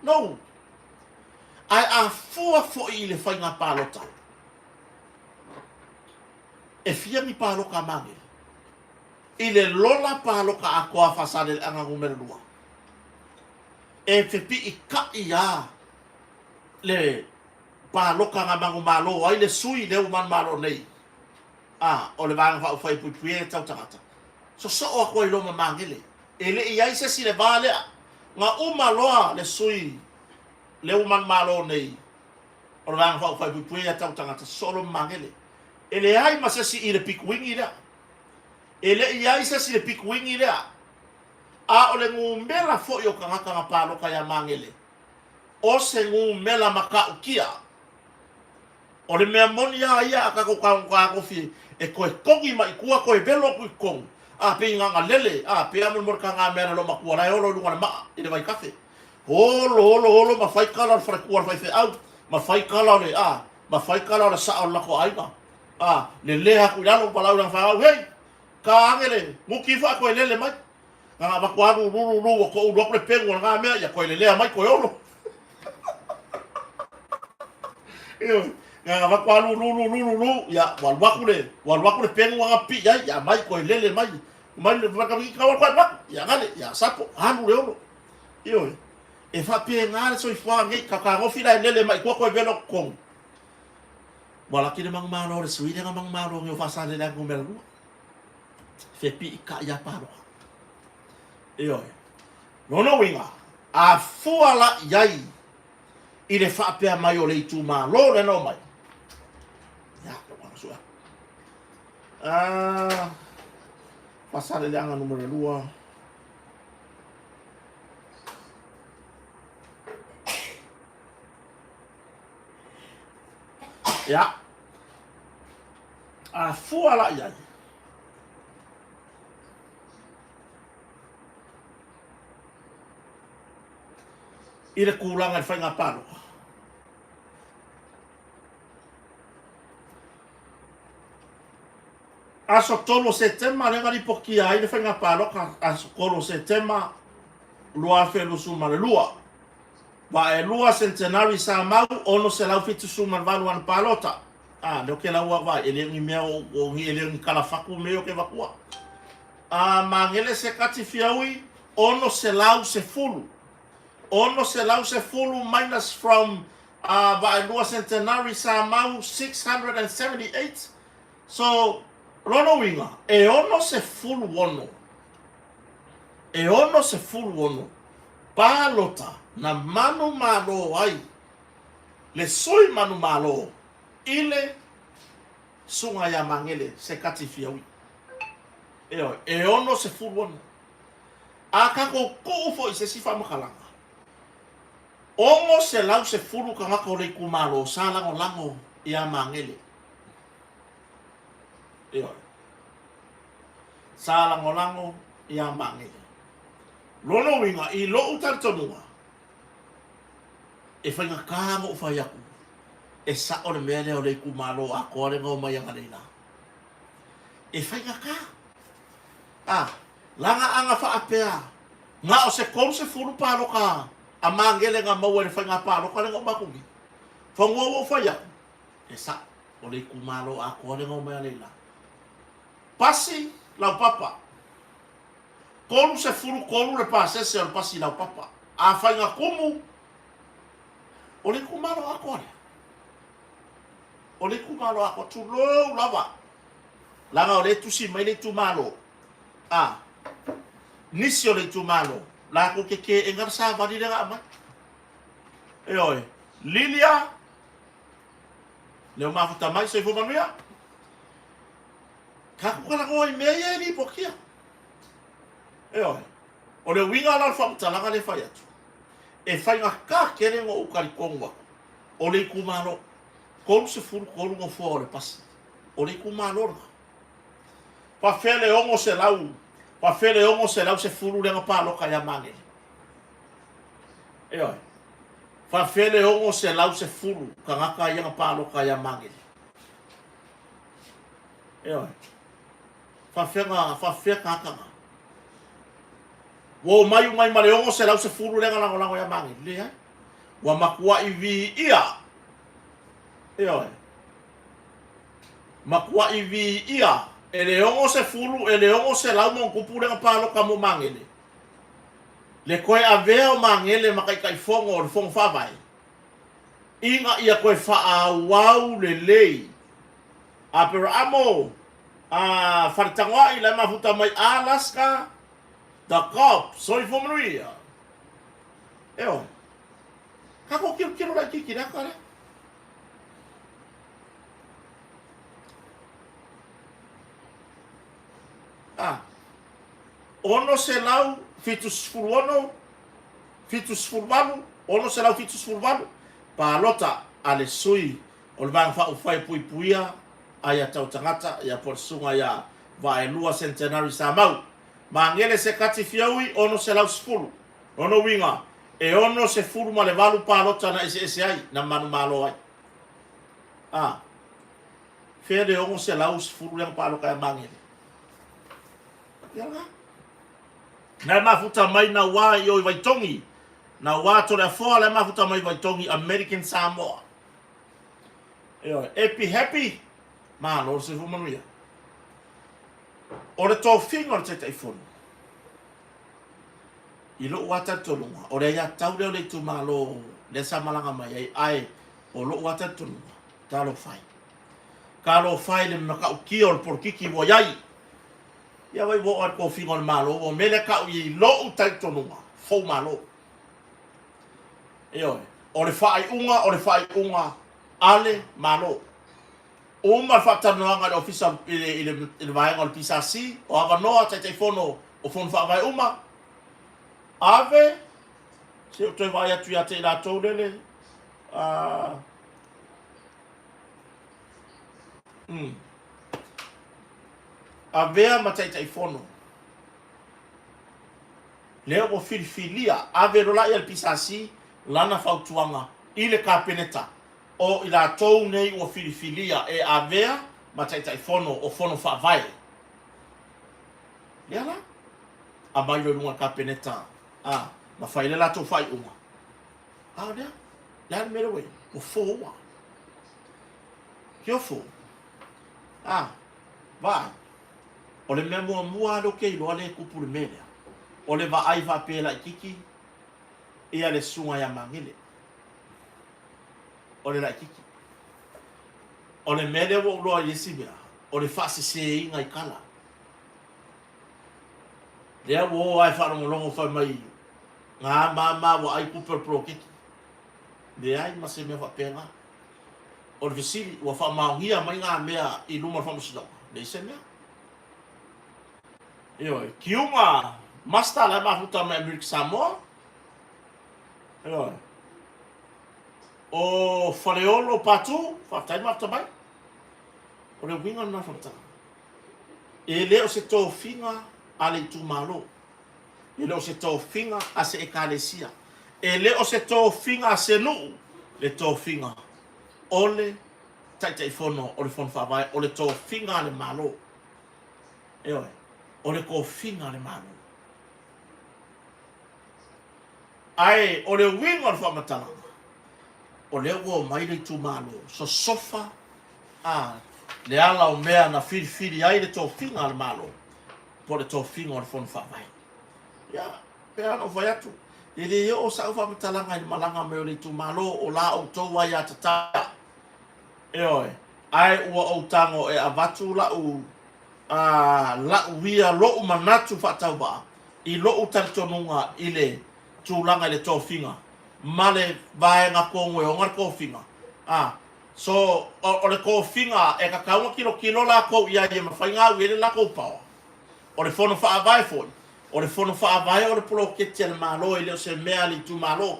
[SPEAKER 1] no ai a fo ile fa nga palota e fia mi paloka mangi ile lola paloka a ko fa sa le anga ngumere lua e fe pi i ka ia le paloka nga mangu malo ai le sui le man malo nei o le vanga fa pu pu e tau tangata So o ko lo mangele. Ele ia se si le vale nga uma loa le sui le uman malo nei. O rang fa pu ya tau tanga solo mangele. Ele ai ma se si ile pikwingi la. Ele ia se si le pikwingi la. A o le ngumbela fo yo kanga palo kaya mangele. O se ngumela maka ukia. O le mea moni ia aka ko fi e ko kongi mai kua ko e velo ku kong. A pe nga lele a pe amul mor kanga mera lo makua la lo lu ma ide vai kafe. Holo ma fai kala fra ku fai fe out ma fai kala le ma fai kala le sa la ko aiga. Le ha ku la lo pala la fa hey. Ka angele mu ki fa ko lele mai. Nga ba kwa lu ko lu ko pe ngo nga me ya ko lele mai ko yolo. Nga va kwa lu ya wal wakule pengu nga pi ya mai ko lele mai le va ka kwa ya ngale ya sapo hanu le yo e fa pe ngale so ifwa ngi ka ngo fila lele mai ko velo kong wala ki de mang malo le suide nga mang malo ngi fa sa le la ngumel lu fe pi ka ya paro yo no winga a fuala yai ile fa pe mai o le tu malo le no mai. Pasal ele anga número 2. Ya. Fuala ya. Ile kulangan fai ngapalo. Aso tolo setema le ngari poki ai le fenga palo ka aso kolo setema lua fe lu suma le lua ba e lua centenary sa mau ono se lau fitu suma valu an palota le ke la ua va ele ngi meo o ngi ele ngi kala faku meo ke vakua mangele se kati fiaui ono se lau se fulu minus from ba e lua centenary sa mau 678 so Rono winga, e ono se full wono. Palota na manu malo ai. Le soi manu malo. Ile sunga ya mangele se katifiawi. E ono se full wono. Aka ko fo se sifa makalanga. Ongo se lau se fulu kanga ko le kumalo sala lango ya mangele. Sala ngolango ya mangele. Lono winga I lo utartonua. E whainga kāngo whaiaku. E sa o le mele o le kumalo a kore ngau mai anga leina. E whainga kā. Langa anga whaapea. Nga o se kon se furu palo ka. A mangele nga maua le whainga palo ka le ngau makungi. Whangua o whaiaku. E sa o le kumalo a kore ngau mai anga leina. Pasi lau papa. Kolu se furu kolu le pasese o pasi lau papa. A whainga kumu. O le kumalo a kore. O le kumalo a kore. Tulou lava. Langa o le tusi mai le tumalo. Nisi o le tumalo. La ko keke engar sa vadi le ama. Oi. Lilia. Leo mafuta mai se fo manuia. Kaku kala ko I mea ni pokia. O le winga la fa talanga le fai atu. E fai nga ka kere ngo ukari kongwa. O le kumalo. Kolu se furu kolu ngo fo o le pasi. O le kumalo. Pa fele ongo se lau. Pa fele ongo se lau se furu le ngapa loka ya mange. Fa fele ongo se lau se furu ka ngaka ya ngapa loka ya mange. Fa fea kaka. Wo mai male ongo se lau se furu le ngala lango ya mange. Le wa makua ivi ia. Makua ivi ia. Ele ongo se furu, ele ongo se lau mon kupure ngapalo ka mo mangele. Le koe aveo mangele makai kai fongo le fongo fawai. Inga ia koe faa wau le lei. Apero amo Wharitangwa i le mafuta mai Alaska, the cop, soi fomanuia. Eo, kako kiro rai kiki raka le? Ono se lau fitu sfuru fitu sfuru ono se lau fitu sfuru pa lota ale sui o le vang fa ufai pui puia aya tau tangata ya porsunga ya vai lua centenary sa mau mangele se kati fiaui ono se lau sfuru ono winga e ono se furu ma le valu pa lota na ese ai na manu malo ai fede ono se lau sfuru yang pa lo kaya mangele yala na mafuta mai na wa yo Waitongi na wa to le fo le mafuta mai Waitongi American Samoa yo epi happy ma no se fu manuia o le to fingo te telefone i lo wata tolunga o le ya tau le tu malo le samalanga mai ai o lo wata tolunga kalo fai le maka ukiol por kiki boyai ya vai bo ar ko fingo malo o mele ka i lo utai tonunga fo malo o le fai unga ale malo uma fata noanga le official ile vai ngol pisasi o ava no te telefono o fon fa vai uma ave se o te vai atu ya te la tolele avea matai telefono leo o filifilia ave rola il pisasi lana fautuanga ile kapeneta o ila tou nei o filifilia e avea matai telefono o fono fa vai yala amailo lunga kapeneta ma fai la to fai uma dia la mero we o fo wa fo vai o le mea mua lo ke lo ale kupu le mele o le va ai va pela kiki e ale sunga ya mangile o le la kiki o le mele wo lo yesibia o le fasi se inga ikala le wo ai fa no longo fa mai nga mama wo ai kupu pro kiki le ai ma se me va pena o le visili wo fa maungia mai nga mea i luma fa musilo le se mea kiuma masta la mafuta me Amerika Samoa o Faleo'o patu fatai mafuta mai o le winga na fafuta ele o se to finga ale tu malo ele o se to finga a se ekalesia ele o se to finga se nu le to finga ole tai fono o le fon fa vai o le to finga le malo o le ko finga le manu ai o le winga le famatala o le wo mai le tu malo so sofa le ala o mea na fili ai le to finga le malo po le to finga le fon fa vai pe ano vai atu ele o sa famatala ngai malanga me le tu malo o la o to wa ya tata ai o tango e avatu la u la wia lo manatu fatauba i lo utartonunga ile tulanga le tofinga male vai nga kongo o ngar kofinga so o le kofinga e ka kaunga kilo la ko ia ye mafainga wele la ko pa o le fono fa vai fo o le fono fa vai o le polo ke tel malo ile o se mea li tu malo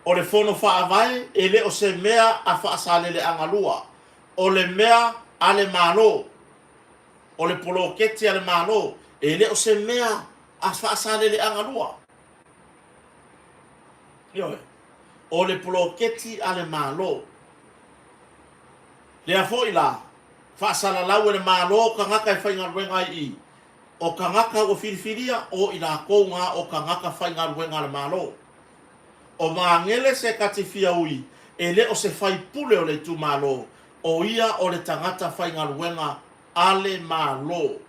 [SPEAKER 1] o le fono fa vai ele o se mea a fa sale le angalua o le mea ale malo o le polo keti ale malo ele o se mea a fa sale le angalua o le polo keti ale malo le afo ila fa sala la le malo kangaka fa inga wenga I o kangaka o filifilia o ila konga o kangaka fa inga wenga le malo o mangele se katifia ui ele o se fai pule o le tu malo o ia o le tangata fa inga wenga ale malo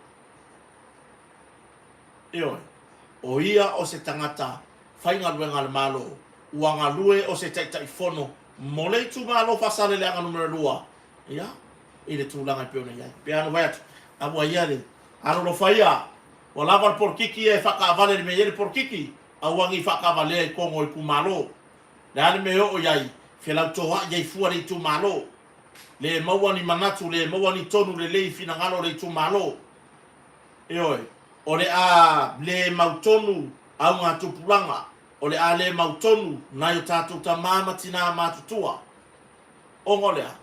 [SPEAKER 1] o ia o se tangata fainga luenga ale malo uanga lue o se tai fono mole tu malo fasale le anga numero 2 ia ile tu langa peona ia pe ano vai atu Abu ayale. Anu lo faia. O lava por kiki e faka vale me yele por kiki. Awangi faka vale ko ngoi ku malo. Dan me o yai. Fela toa yai fuari tu malo. Le mawani manatu le mawani tonu le fina ngalo le tu malo. Eoi. O le a le mautonu au ngā tupulanga. O le a le mautonu na yo tātou ta mama tina matutua. O ngolea.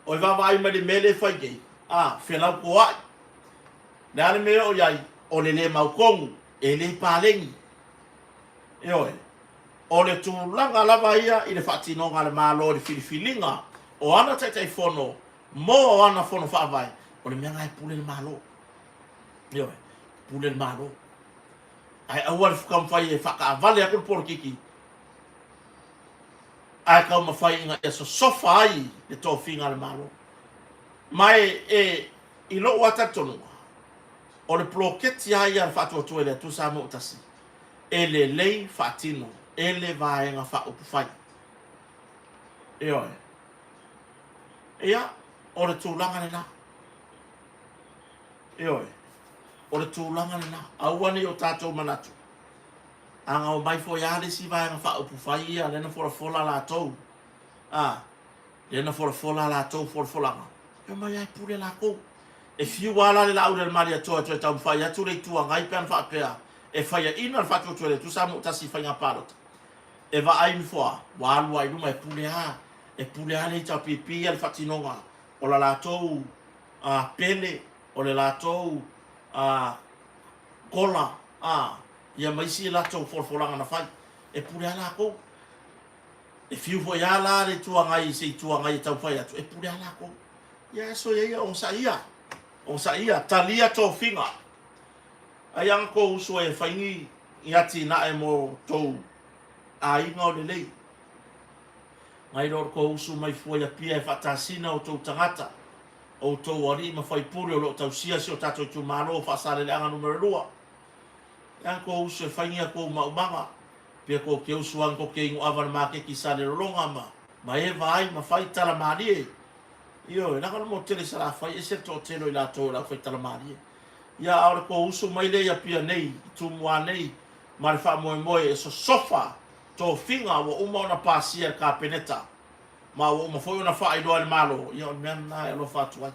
[SPEAKER 1] O i wawa ai mele mele whaikei. Whenau ko ai. Nāre me o iai. O le maukongu. E le pālengi. Eoi. O le tūlanga lava ia i le whaatinonga le mālo le filifilinga. O ana taitai whono. Mo o ana whono whaavai. O le mea ngai pule le mālo. Eoi. Pule le mālo. Ai awar whakamwhai e whakaavale akul poro kiki. Ai kau mawhai inga e so sofa ai le tō whinga le mālo. Mai i lo wata tonunga. O le ploketi ai ar whatua tue le tu sa mo utasi. E le lei whaatino. E le vaenga whaupu whai. Eoi. Ia, o le tūlanga le nā. Eoi. O le tūlanga le nā. Auane o tātou manatu. Anga o mai fo yale si vaenga whaupu whai ia. Lena fora fola la tau. Lena fora fola la tau fora folanga. Eo mai ai pule la kou. E fiu wala le lau le mali atoa tue tau mwhai atu le tua ngai pean whaapea. E whaia ina le whatua tue le tu sa mo utasi whainga palota. E va ai mfoa. Walu ai luma e pule ha. E pule ha le tau pipi al whatinonga. O la latou pele. O le latou kola. Ia maisi latou forfolanga na whai. E pule ha la kou. E fiu fo ia la le tua ngai se tua ngai tau whai atu. E pule ha la kou. Ia so ia o sa ia. O sa ia. Talia tō whinga. Ai ang ko uso e whaingi i ati na e mo tau a inga o le lei. Ngai ror ko uso mai fuai a pia e whatasina o tau tangata. O tau wari ma whai puri o lo tau sia si o tato i tu mano o whasare le anga numero 2. Ang ko uso e whaingi a ko maumanga. Pia ko ke uso ang ko ke ingo awan ma ke ki sale rolonga ma. Ma e vai ma whai tala mani e. Io, e naka mo tele sara whai e se tō telo i la tō la whai tala mani e. Ia aore ko uso mai le ia pia nei, tu mua nei. Ma le wha moe moe e so sofa. Tō whinga wa uma ona pāsia ka peneta. Ma wa uma foi ona wha i loa le malo. Ia o mea nai alo whātuai.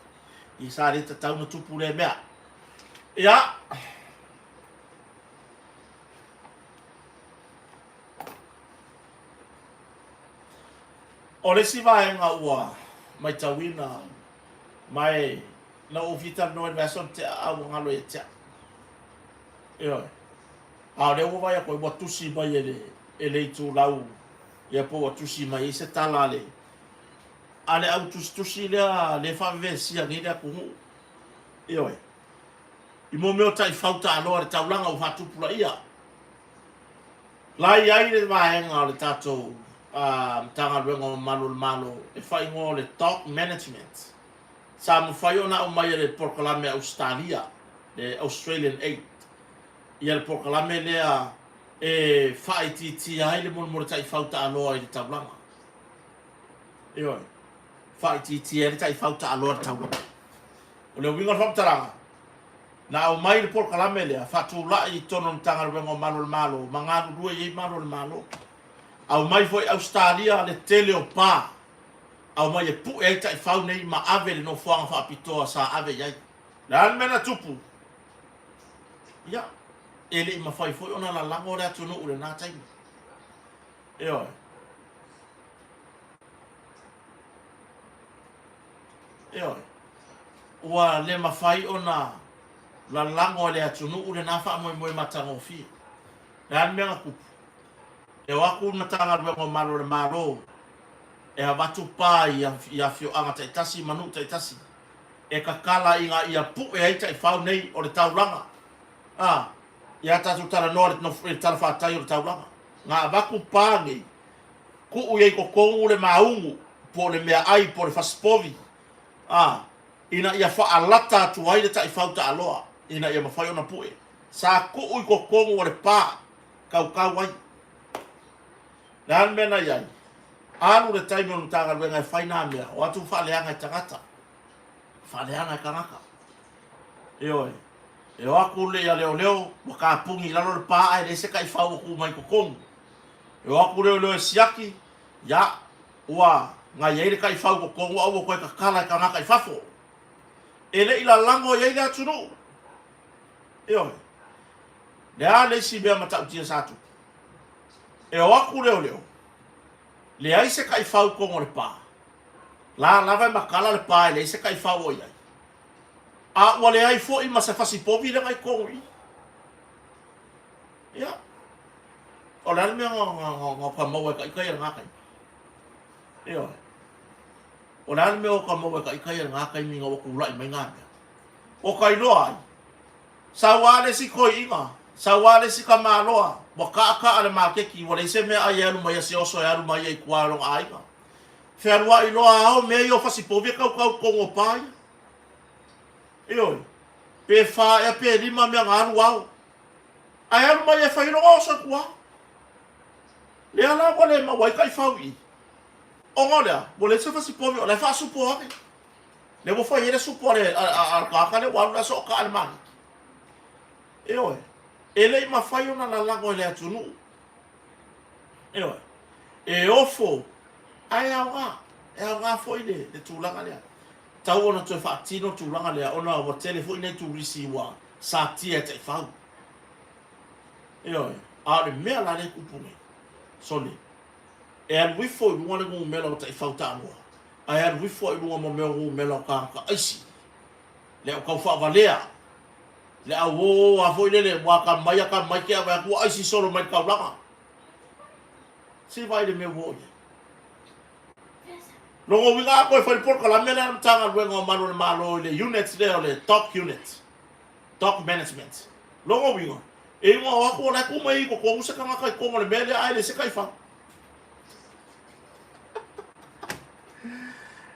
[SPEAKER 1] I sa reta tauna tupu le mea. Ia. O le si vaenga ua. Mai tawina. Mai na ofita no version te au ngalo e te. Ia. A le ua ia ko wa tusi mai ele tu lau. Ia po wa tusi mai se talale. Ale au tusi le fa vesia ni le ku. Ia. I mo me o tai fauta alo le taulanga o fatu pula ia. Lai ai le vaenga le tato tanga rengo malo e fai ngo le top management. Sa mo fai ona o mai le proclame Australia, le Australian 8. Ia le proclame le e fai ti ai le mo tai fauta alo i taulanga. Io. Fai ti ai tai fauta alo i taulanga. O le winga famtaranga. Na o mai le proclame le fatu la i tono tanga rengo malo, manganu due i malo. Au mai foi Australia le tele o pa. Au mai e pu e tai fau nei ma ave le no fuanga fa pitoa sa ave yai. Na mena tupu. Ia. Ele ma fai foi ona la lango le atu no ule na tai. Eo. Eo. Ua le ma fai ona la lango le atu no ule na fa mo matango fi. Na mena kupu. E waku na tanga ruengo malo le malo. E watu pā ia fio anga tai tasi, manu tai tasi. E kakala inga ia pu e aita i whau nei o le tauranga. Ia tatu tara nore no tara whātai o le tauranga. Ngā waku pā nei. Ku ui ko kongu le maungu. Po le mea ai, po le faspovi. Ina ia whaalata atu ai le tai whau ta aloa. Ina ia mawhai ona pu e. Sa ku ui ko kongu o le pā. Kau ai. Dan mena iai. Anu le taimi o nutaga wenga e whaina mea. O atu whaaleanga i tangata. Whaaleanga i kanaka. Io e o aku le ya leo mo ka pungi lalo le pa ai le se kai fau ku mai ko kong e o aku leo siaki ya ua nga ye le kai fau ko kong wa ko ka kala ka nga kai fafo ele ila lango ye ga tunu io le ale si be mata tia satu e o aku leo le ai se kai fau ko le pa la vai makala le pa le se kai fau o ya a wale ai fo i masa fasi povi le ngai kongi ya o la me ngo pa mo ka kai nga kai yo o la me o ka mo ka kai nga kai mi ngo ku lai mai nga o kai lo ai sa wale si ko inga sa wale si ka maloa mo ka ale ma ke ki wale se me ai alu mai se o so alu mai ai kwa lo ai ka fe wa i lo a o me yo fasi povi ka ko ngo pai yo pe fa e pe lima me nganu wau ai alu mai e fa ilo o so kwa le ala ko le ma wai kai fa wi o ngolea mo le se fa si povi o le fa su po le mo fa yele su po le a ka le wa na so ka al man yo ele ma fa yo na la go le atunu yo e ofo ai awa fo ile de tulanga le tau ona to fa tino tulanga le ona o telefone ne tu risiwa sa tia te fa yo a le me la le kupune sole e al wi fo lu wana go melo te fa ta no ai al wi fo lu mo melo ka aisi le ko fa valea le a wo a fo ile wa ka mai ke ba ko aisi solo mai ka langa si vai de me wo longo winga ko fa por la mena tanga wengo malo le units le top unit top management longo winga e mo wa ko la ko mai ko usa ka kai ko mo le mele ai le se kai fa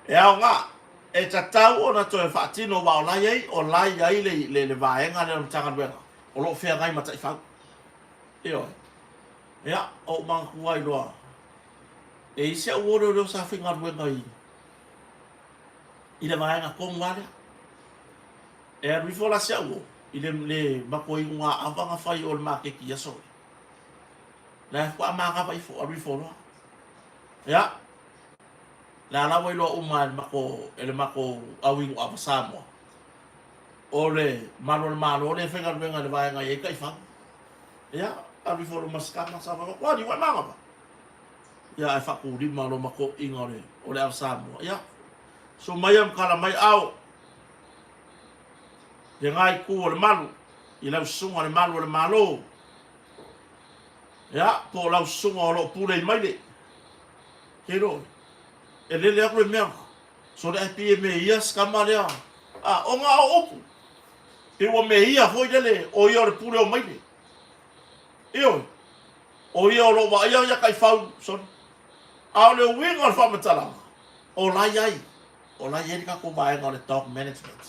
[SPEAKER 1] e nga e tatau ona to e fa tino wa la ye o la ye le vaenga le tanga wenga o lo fe ngai mata fa ya o mang kuai lo e se o lo sa finga wenga i le vaenga ko ngale e rifo la se o le bako i nga avanga fai o ma ke ki aso la ko ma ga vai fo rifo lo ya la voi lo o ma mako ele mako awi o avasamo ole malo le finga wenga le vaenga e kai fa ya rifo lo maskama sa va ko di wa ma ba ya fa ku di malo mako ingore ole avasamo ya so mayam kala mai au ye ngai ku le malu i lau sunga le malu le malo ya po lau sunga lo pule mai le kero e le aku le mea so le pie me ia skama le a o nga opu e wo me ia foi le o ia le pule o mai le io o ia lo wa ia kai fau so au le winga fa matala o la yai o la yeri ka ko vai ngale top management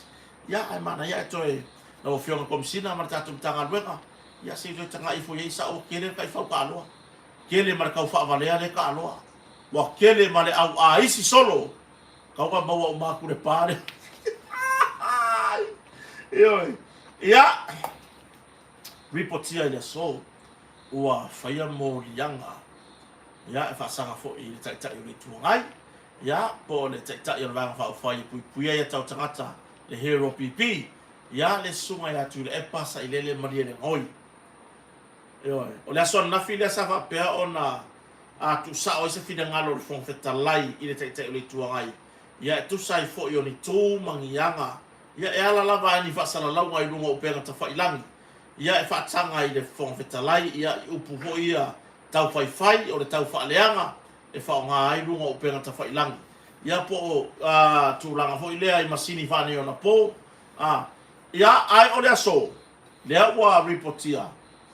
[SPEAKER 1] ya ai mana ya to e no fiona komsina marta tu tanga luega ya se jo tanga i foi sa o kele kai fa ka lo kele mar ka fa valea le ka lo wa kele male au a isi solo ka ka mawa ma ku le pare yo ya reportia ile so wa faya mo lianga ya fa sanga fo i tai i tu ngai ya po le tai i va fa fa i pu ya tau tangata le hero pp ya le sunga ya tu le pasa ile le maria le oi yo o le son na file sa va pe ona a tu sa o se fide ngalo le fon feta lai ile tai le tu ngai ya tu sai fo yo ni tu mangianga ya e ala lava ni fa sala lau ngai lunga o pe ta fa ilangi ya e fa tanga ile fon feta lai ya upu ho ia tau fai o le tau fa leanga e fa nga ai lunga o pe ta fa ilangi ya po tu langa fo ile ai masini fa ni ona po ya ai o le so le wa reportia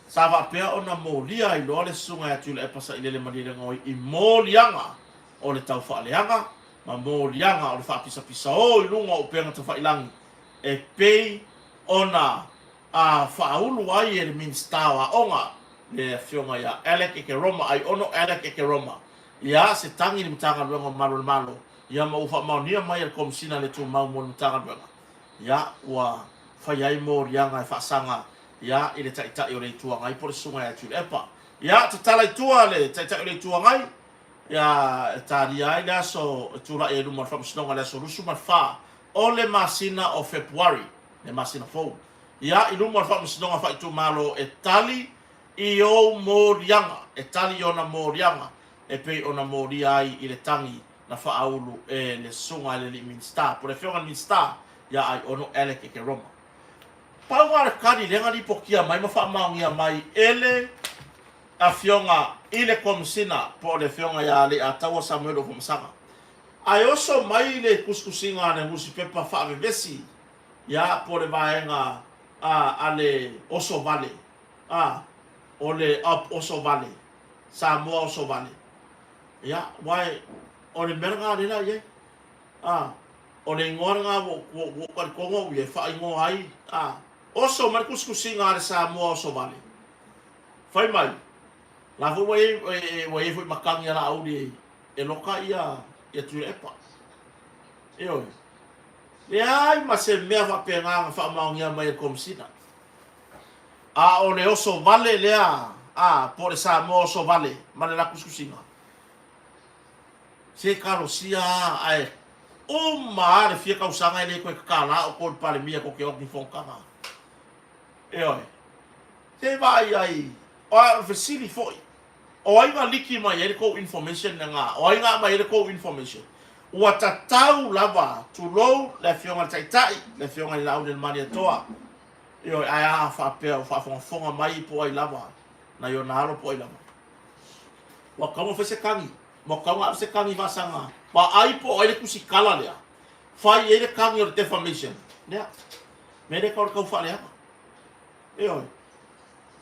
[SPEAKER 1] sa va pe ona mo lia i lo le sunga ya tu le pasa ile le mali le ngoi i mo lianga o le tau fa leanga ma mo lianga o le fa pisa o i lunga o pe ta fa ilangi e pe ona fa ulu ai e minstawa onga le fionga ya Alec ke Roma ai ono Alec ke Roma ya se tangi ni mtanga longo malo ya ma ufa ma ni mai el komsina le tu ma mo mtanga longo ya wa whaiai mō rianga e whaasanga ia i le taitai o le tuangai po le sunga e tūle epa. Ia te tala i tua le taitai o le tuangai ia tari ai le aso tūla e luma whamusinonga le aso rusu marwha o le masina o February, le masina fōu. Ia i luma whamusinonga whaitu malo e tali i o mō rianga, e tali i ona mō rianga e pei ona mō riai i le tangi na whaaulu e le sunga le li minsta. Po le whionga minsta ia ai ono ele ke Roma. Pau ngā kari lenga li pokia mai ma whaamaungia mai ele a whionga i le komisina po le whionga ia le a taua Samuel o Fumasanga. Ai oso mai le kuskusinga ne musi pepa whaavevesi ia po le vaenga a le oso vale. O le up oso vale. Samoa oso vale. Ia, wai, o le mera ngā rena ie. O le ngora ngā wo karikongo ie wha ingo ai. Oso mai kuskusi ngā re Samoa oso vale. Whai mai. La fu wai fui makangi ala auri e loka ia tui epa. E oi. Le ai ma se mea wha pe ngā wha maungia mai e komisina. O le oso vale lea. Po le Samoa oso vale. Ma le la kuskusi ngā. Se karosia ai o mare fia kausanga ele ko kala o ko pale mia ko ke okni fonkanga e oi te vai ai o facility foi o ai nga liki mai ele ko information nga o ai nga mai ele ko information o tatau lava to low le fionga taitai le fionga la o del mania toa e oi ai fa pe fa fonga mai po ai lava na yo naro po ai lava wa kamo fese kangi mo kaunga se kangi vasanga pa ai po ai ku sikala lea fai ele kangi o defamation lea me le kau fa lea e oi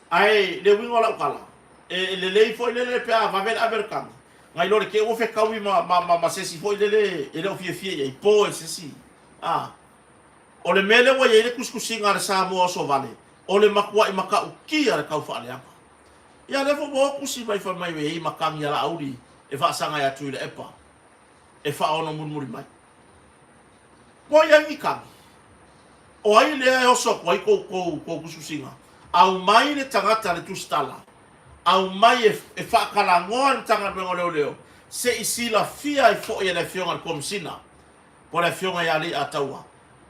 [SPEAKER 1] ai le wingo la kala e le foi le pe va ver americano ngai lore ke o fe kaui ma se si foi le ele o fie e po e se si o le mele wa ele kuskusinga sa mo so vale o le makua i maka uki ara kau fa lea ia le fo mo kusi mai fa mai we makangi ala auri e fa sanga ya tuile epa e fa ono murmuri mai po ia ika o ai le o so ko kususinga au mai le tangata le tustala au mai e fa kala ngon tanga bengo leo se isila fia i fo ia le fionga komsina po le fionga ya le ataua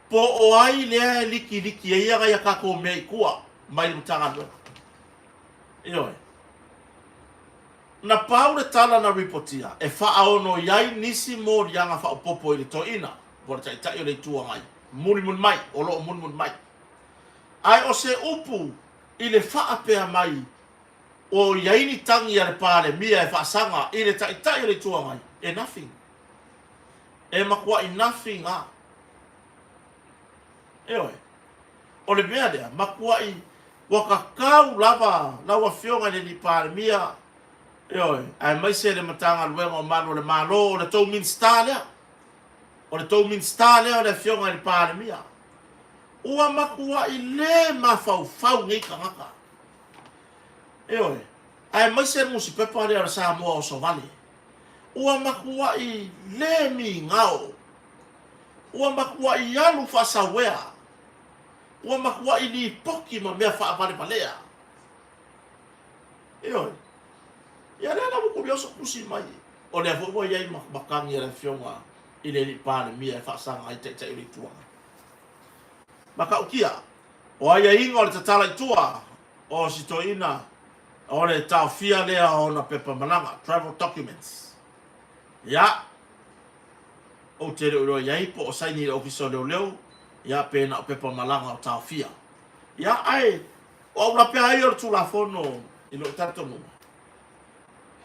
[SPEAKER 1] po o ai le liki e ia ya ka ko me kua mai le tanga do io na paule tala na reportia e fa aono yai nisi mo rianga fa popo i to ina por tai o le tua mai mun mai o lo mun mai ai o se upu i le fa apea mai o yai ni tangi ale pale mia e fa sanga i le tai o le tua mai e nothing e makua i nothing e oi o le mea dea makua i wakakau lawa fionga le ni pale mia oi ai mai se le matanga luenga o malo le malo o le tau min stale o le tau min stale o le fionga i pare mia ua makua i le mafau ngai kangaka oi ai mai se musi pepa le o Samoa o so vale ua makua i le mi ngao ua makua i alu fasawea ua makua i li poki ma mea fa vale palea oi ia lea lamu kurioso kusi mai o le avo iai makangi le fionga i le li pale mia e whaasanga ai te i tuanga maka ukia o aia inga o le tatala i tua o sitoina o le tau fia lea o na pepa malanga travel documents ia o te reo iai po o saini le ofiso leo ia pena o pepa malanga o tau fia ia ai o la pe ai o tula fono i lo tartomu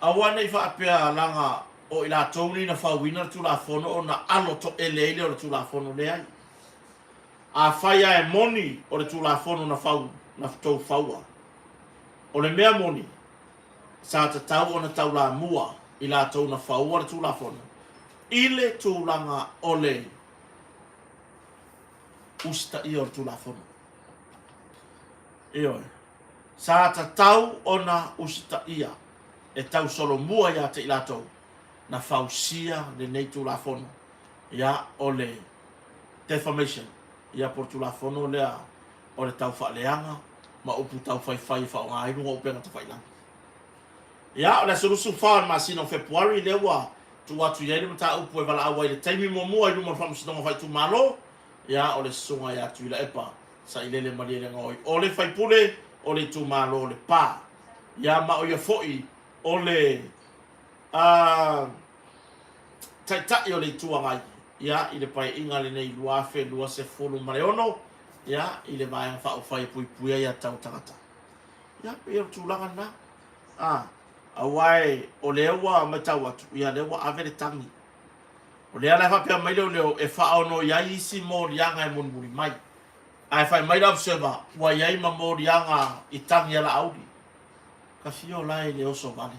[SPEAKER 1] awana i whaapea langa o ila tauri na whawina tu la fono o na alo to ele o tu la fono le ai. A whaia e moni o le tu la fono na whau, na tau whaua. O le mea moni, sa te tau o na tau la mua i la tau na whaua le tu la fono. Ile tu langa o le usta i o tu la fono. Ioi. Sa te tau o na usta ia. E tau solo mua ia te ilatou na fausia le nei tu la fono ia o le defamation ia por tu la fono lea o le tau whaaleanga, ma upu tau whai whao ngā irunga o penga ta whailang. Ia, o le surusu whaon ma sino Februari lewa, tu atu iere mata upu e wala awa i le taimi mua i luma whamusinonga whai tu malo, ia, o le sunga ia tu ila epa, sa i lele mali le ngoi. O le whaipule, o le tu malo le pā. Ia, ma o ia foi, o le taitai o le tuangai. Ia, i le pai inga le nei luafe, lua se fulu mareono, ia, i le maenga whao whai pui pui ia tau tangata. Ia, pe o tūlanga na. Awai, o le ewa mai tau atu, ia le ewa ave le tangi. O le ala whapea mai leo e whao no iai isi mō rianga e munmuri mai. Ai whai mai rau sewa, ua iai ma mō rianga i tangi ala audi. Ka fio lai le oso vale.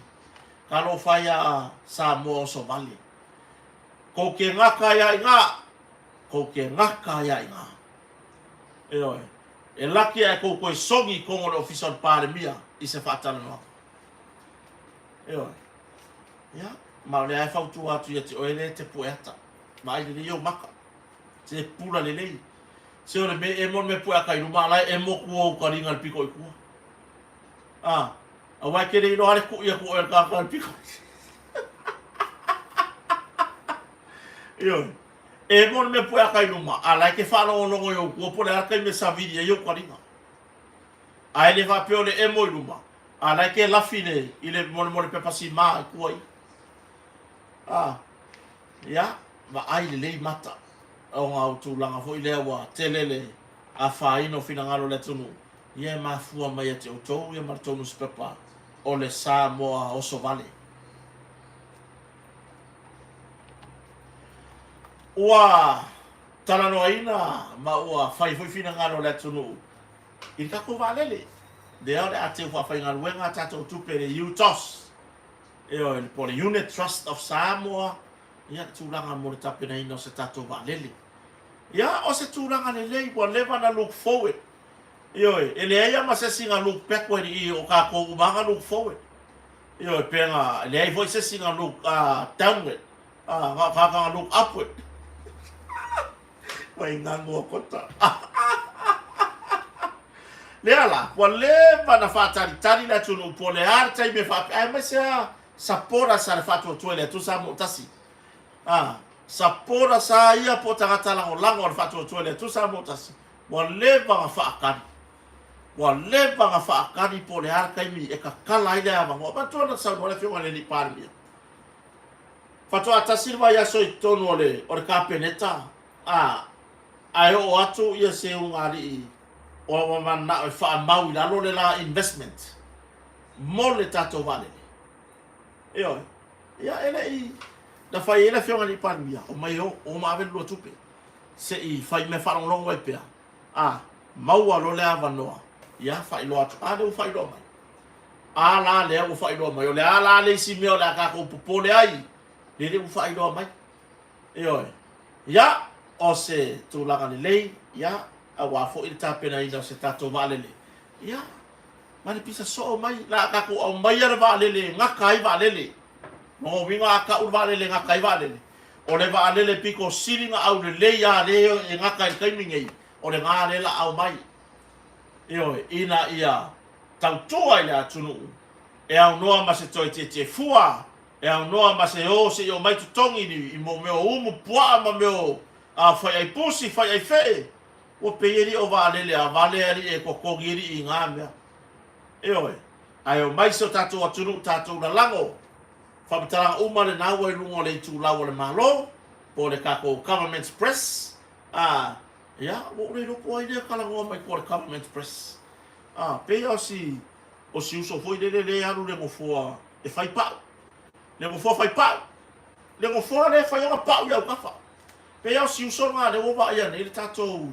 [SPEAKER 1] Ka lo whai a sa mō oso vale. Ko ke ngaka ia i ngā. Ko ke ngaka ia i ngā. E oe. E laki e ko koe songi kongo le official pāre mia i se whaatana noa. E oe. Ia. Ma le ai whautu atu ia te oele te poeata. Ma ai le iau maka. Te pura le lei. Se ore me e mon me poeaka i ruma lai e moku o karinga le piko i kua. A wai kere ino hare ku ia ku oe kaka le piko. Ioi. E mon me poeaka i ruma. A lai ke whano onongo i o kua pole arkai me saviri e iau karinga. A ele whapeo le e mo i ruma. A lai ke lafine i le mone pepasi maa i kua i. Ya, ma ai le lei mata. O ngā utulanga fo i lea wa telele a whaino fina ngaro le tunu. Ia ma fua mai a te autou, ia maratonu spepa o le sā moa oso vale. Ua talanoaina ma ua whaifoi fina ngaro le tunu. I kako valele. Dea le a te whawhai ngaro wenga tatou tupe le UTOS. Eo e po le Unit Trust of Samoa. Ia tūranga mo le tapena ino se tatou valele. Ia o se tūranga le lei wa leva na look forward. Eo e le eia ma se singa look backward i o kako umanga look forward. Eo e penga le ei voi se singa look downward. Kaka look upward. Wai ngangu o kota. Le ala, wa leva na whātari la tunu po le artai me whape. Ai mai sea sapora sa le whātua tuele tu sa mo tasi. Sapora sa ia po tangata lango le whātua tuele tu sa mo tasi. Wa leva nga whaakari. Wa leva nga whaakari po le arkai mi e ka kala i le awango. Ma tuana sa mo le whiunga le ni pāri mia. Whātua tasi rwa ia so i tonu o le kāpeneta. Ai o atu ia se ungari i o mana o fa mau la lo le la investment mo le tato vale eo ia ele i da fai ele fiona ni pandemia o mai o ma ave lo tupe se i fai me fa long wai pe mau lo le ava no ia fai lo atu le fai lo mai la le o fai lo mai o le ala le si me o la ka ko popole ai le fai lo mai eo ia o se tu langa le lei ia a wafo i tapena ina se tato valele. Ia, mani pisa so mai, la kako au mai ar valele, ngakai valele. No winga aka ur valele, ngakai valele. O le valele piko siringa au le leia leo e ngakai kaimingei. O le ngā lela au mai. Io, ina ia, tautoa ia tunu. E au noa ma se toi te fua. E au noa ma se o se o mai tutongi ni, i mo meo umu pua ma meo, fai ai pusi, fai ai fee. O peiri o valele a valeri e kokogiri i ngā mea. Eo ai o mai so tatou atunu tatou na lango. Whapitaranga umare na ua i lungo le itu lau le malo. Po le kako Government Press. Ia, o le ropo ai lea kalangoa mai po le Government Press. Pei o si uso foi le aru le ngofua e fai pau. Le ngofua fai pau. Le ngofua le fai ona pau iau kafa. Pei o si uso ngā le ova ia ne le tatou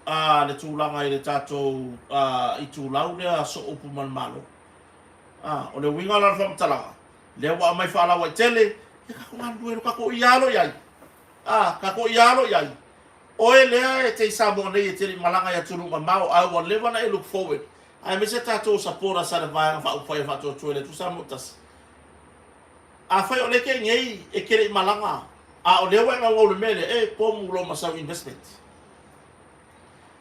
[SPEAKER 1] le tūlanga i le tātou i tūlau lea so upu man malo. O le winga la whamtalanga. Lea wa mai whaalawa i tele, e kako ngānduero, kako i alo iai. Kako i alo iai. Oe lea e te isa mo nei e tele malanga ia turunga mau, ai wa lewa na e look forward. Ai me se tātou sapora sa le vāanga whaupwhai whatua tuele, tu sa motas. Whai o leke ngei e kere i malanga. O lewa e ngau le mele, e pōmu lo masau investment.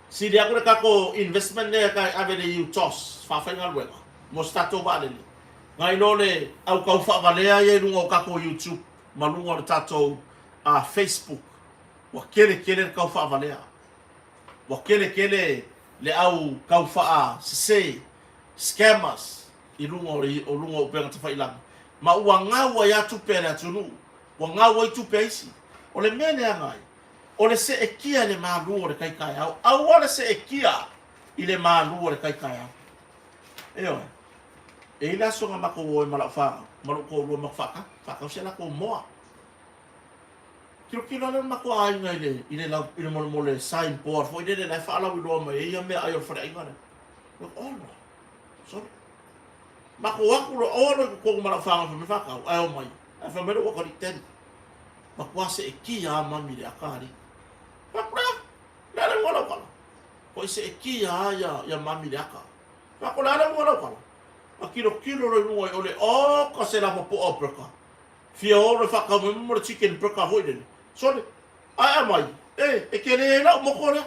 [SPEAKER 1] Si dia ko kako investment ne ka ave de tos fa fa ngal wema mo stato vale ngai lole au kau fa vale ye lungo kako YouTube malungo tato a Facebook wa kele kau fa vale wa kele le au kau fa se scammers i lungo pe ta fa ilang ma uanga wa ya tu pe na tunu wa nga wa tu pe isi o le mene ngai o le se ekia le malu o le kai kai au o le se ekia i le malu o le kai kai au e la so nga mako o mala fa malu ko lo makfa ka se la ko moa kilo le mako ai ngai le i le mo le sign board fo i le la fa la wi lo mai ia me ai o fa ai ngana no ono so mako wa ko mala fa me fa ka ai o mai fa me lo ko di ten mako se ekia mami le akari Lada wala kala. Ko se kia ya mami daka. Ka ko lada wala kala. Akilo le nuai ole o ka se la po opraka. Fia ore fa ka mo chicken praka hoiden. Sole. Ai mai. E kele la mo ko le.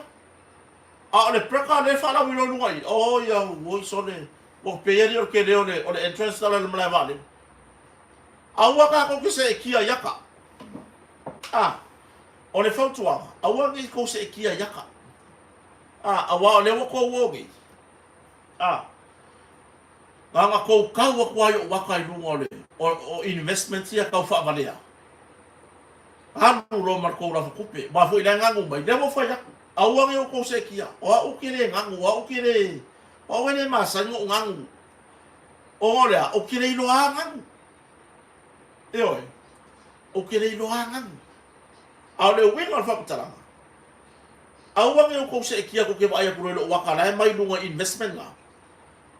[SPEAKER 1] A le praka le fa la wino nuai. O ya wo sole. Wo pe yeri o kele ole entrance la le mala vale. Awa ka ko se kia yaka. O le fautua, awa ngi ko se kia yaka. Awa le wako wogi. Nga ko kawa kwa yo waka i lunga le. O investment ia kau wha valea. Anu lo marko la fukupe. Ma fu ila ngangu mai. Lewo fa yaku. Awa ngi ko se kia. O a ukire ngangu. O ukire. O wene masa ngangu. O lea. O kire ilo a ngangu. Eoi. O kire ilo a ngangu. Au le winga al whakataranga. Au wangi o se kia ko ke vai ko le waka la mai lunga investment la.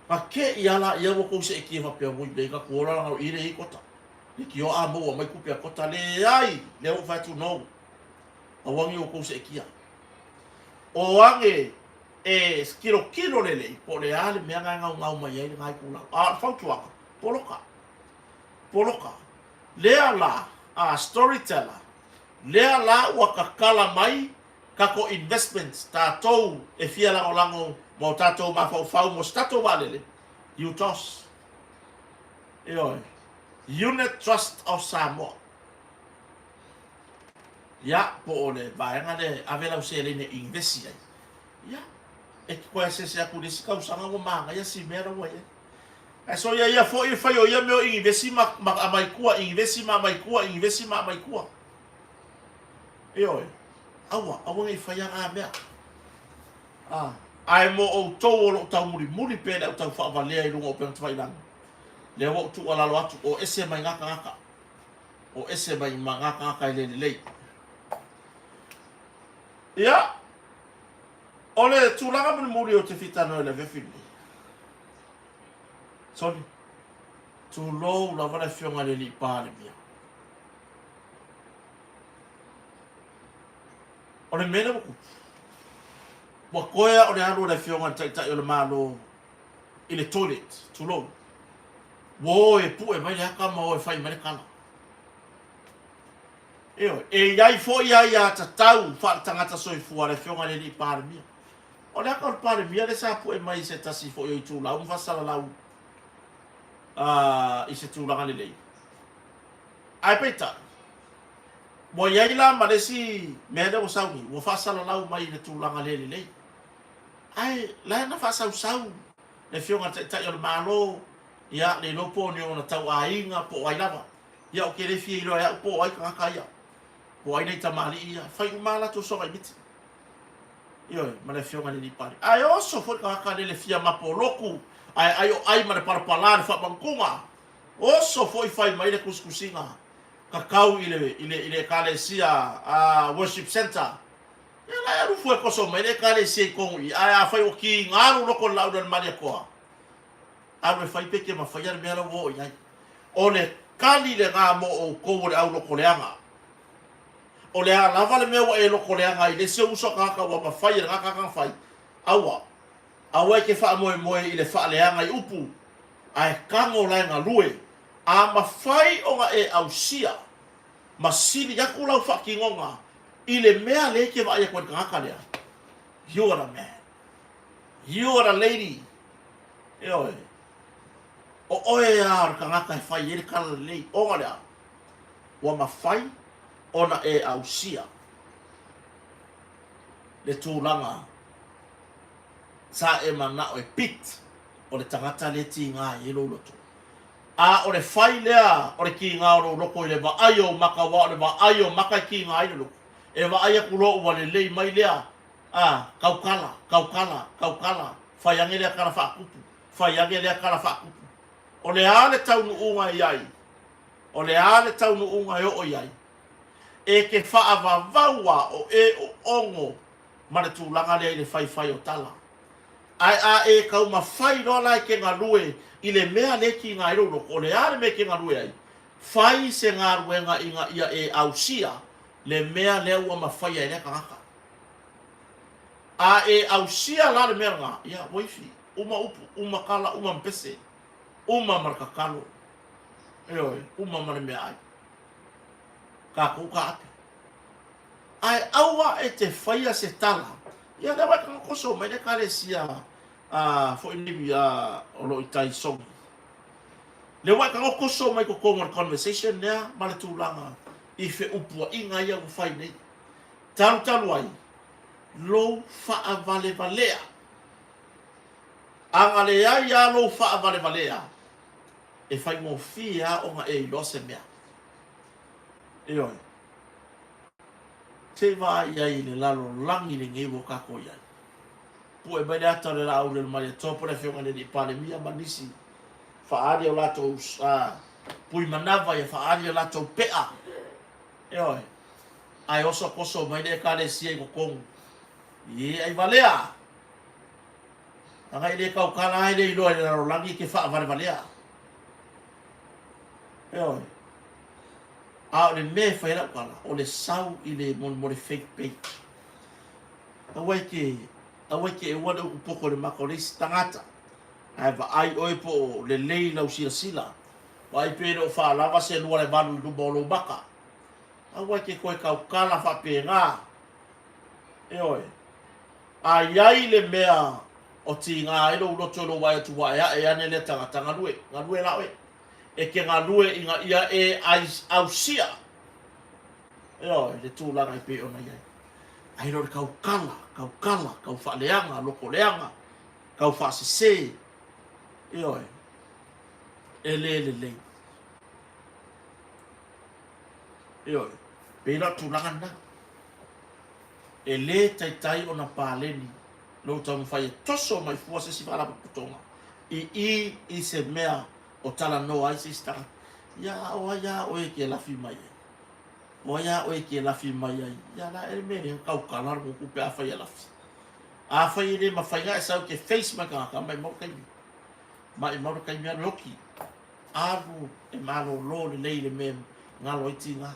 [SPEAKER 1] Ka ke iala ia ko se kia fa pe mo i ka ko la o ire i kota. Ni ki o a mo mai ku pe kota le ai le o fa tu no. Au wangi o se kia. O wangi kilo le po le ale me nga nga mai ai ngai ku la. Fa tu waka. Poloka. Le ala storyteller. Lea la wakakala mai kako investments tatou e fia lango mo tatou mafau mo tatou valele UTOS Unit Trust of Samoa ya po ole vaenga le avela usele ne investi ya e ko ese se akudisi ka usanga mo manga ya simera wa ya so ya fo i fa yo ya me investi ma mai kuwa awa ngai faya nga mea ai mo o tau lo tau muri pele o tau fa valea i lungo pe tfai lang le wo tu ala lo atu o ese mai ngaka o ese mai ngaka le ya ole tu langa muri o te fitano le vefini sorry tu lo la vale fionga le li pale mia o le mena mo wa koea o le anu le fionga tai o le malo i le toilet tu lo wo e pu e mai le haka ma o e fai mai le kala iai fo ia tatau fa tangata soifua le fionga le li pare mia o le haka o le pare mia le sa pu e mai se tasi fo i tu lau mfasala lau i se tu langa le lei ai peita mo yai la malesi me de usawi wo fasa la lau mai le tulanga le le ai la na fasa usau le fionga ta yo malo ya le lopo ni ona tau ainga po ai lava ya o kere fi lo ya po ai ka ya po ai nei tamali ya fai mala to so ai bit yo ma le fionga ni pare ai oso fo ka le fia ma po loku ai ma le parpalar fa bankunga oso foi fai mai le kuskusinga kakau ile kalesia worship center ela era foi ko so mai le kalesia ko ai fai o ki ngaru no ko lau dan maria ko ave fai peke ma fai ar mera wo ia ole kali le nga mo o ko le au no ko leanga ole a lava le meu e lo ko leanga ile se uso ka wa ma fai nga ka fai awa ke fa mo ile fa leanga i upu ai kango la nga lue a mawhai o nga e ausia masini yaku lau whakingonga i le mea le ke wa ia kwen kaka lea You are the man. You are the lady. Io o oe ya ka ngaka e fai ele kala lei o lea. Wa mafai ona e ausia. Le tūlanga sa e mana o e pit o le tangata le ti ngā i lo loto. A o le fai lea o le ki ngā o loko i le wa aio maka wa o le wa aio maka ki ngā i le loko. E wa aia kulo ua le lei mai lea. Kaukala, kaukala, kaukala. Fai ange lea kara whaakupu. Fai ange lea kara whaakupu. O le ale taunu unga iai. O le ale taunu unga e o iai. E ke whaavavaua o e o ongo. Ma le tūlanga lea i le whai o tala. Ai a e kau ma whai rola i ke ngā lue i le mea le ki ngā iroro. O le ale me ke ngā lue ai. Whai se ngā ruenga i ngā ia e ausia. Le mea lea ua ma whai ai lea kangaka. A e ausia la le mea ngā. Ia, waifi. Uma upu, uma kala, uma mpese. Uma markakalo. Eoi, uma mare mea ai. Ka kuka ate. Ai aua e te whaia se tala. Ia lewa kanga koso, mai le kare sia fo inibi o lo i tai songi. Lewa kanga koso mai ko konga conversation nea, ma le tūlanga i fe upua inga ia u whai nei. Talu ai, lo wha vale valea. Anga le ia lo wha vale valea. E whai mo fia o nga e lo se mea. Eoi. Te wā iai le lalo langi le ngewo kako iai. Pu e mai ata le lau le mai topo le whionga le ni pale mia manisi. Whaari o lato pui manawa ia whaari o lato pea. Eoi. Ai oso koso mai le kare sia i kokongu. Ie ai valea. Anga i le kau kala ai le iloa le lalo langi ke wha vale valea. Eoi. A le me whaira kala, o le sau i le mo le fake page. Awai ke e wana uku poko le maka o le isi tangata. Ai wa ai oi po le lei lau sila sila. Wa ai pere o wha lava se lua le vanu i lupa o lo maka. Awai ke koe kau kala wha pe ngā. E oi. A iai le mea o ti ngā ilo uloto lo wai atu wa e ane le tangata ngā lue la oe. E ke ngā lue i ngā ia e ausia. Eo, le tūlanga i pe ona iai. Ai rore kau kala, kau whaaleanga, loko leanga, kau whaasese. Eo, e le. Eo, pēra tūlanga na. E le tai ona pāleni, lo tau mwhai e toso mai fua se si whalapa putonga. I se mea o tala no ai se stara. Ya o e ke lafi mai. O ya o e ke lafi mai ai. Ya la e me kau kala mo ku pe afa ya lafi. Afa ile ma fa ya sa ke face ma ka mai mo kai. Mai mo kai me loki. Aru e malo lo le le me ngalo itinga.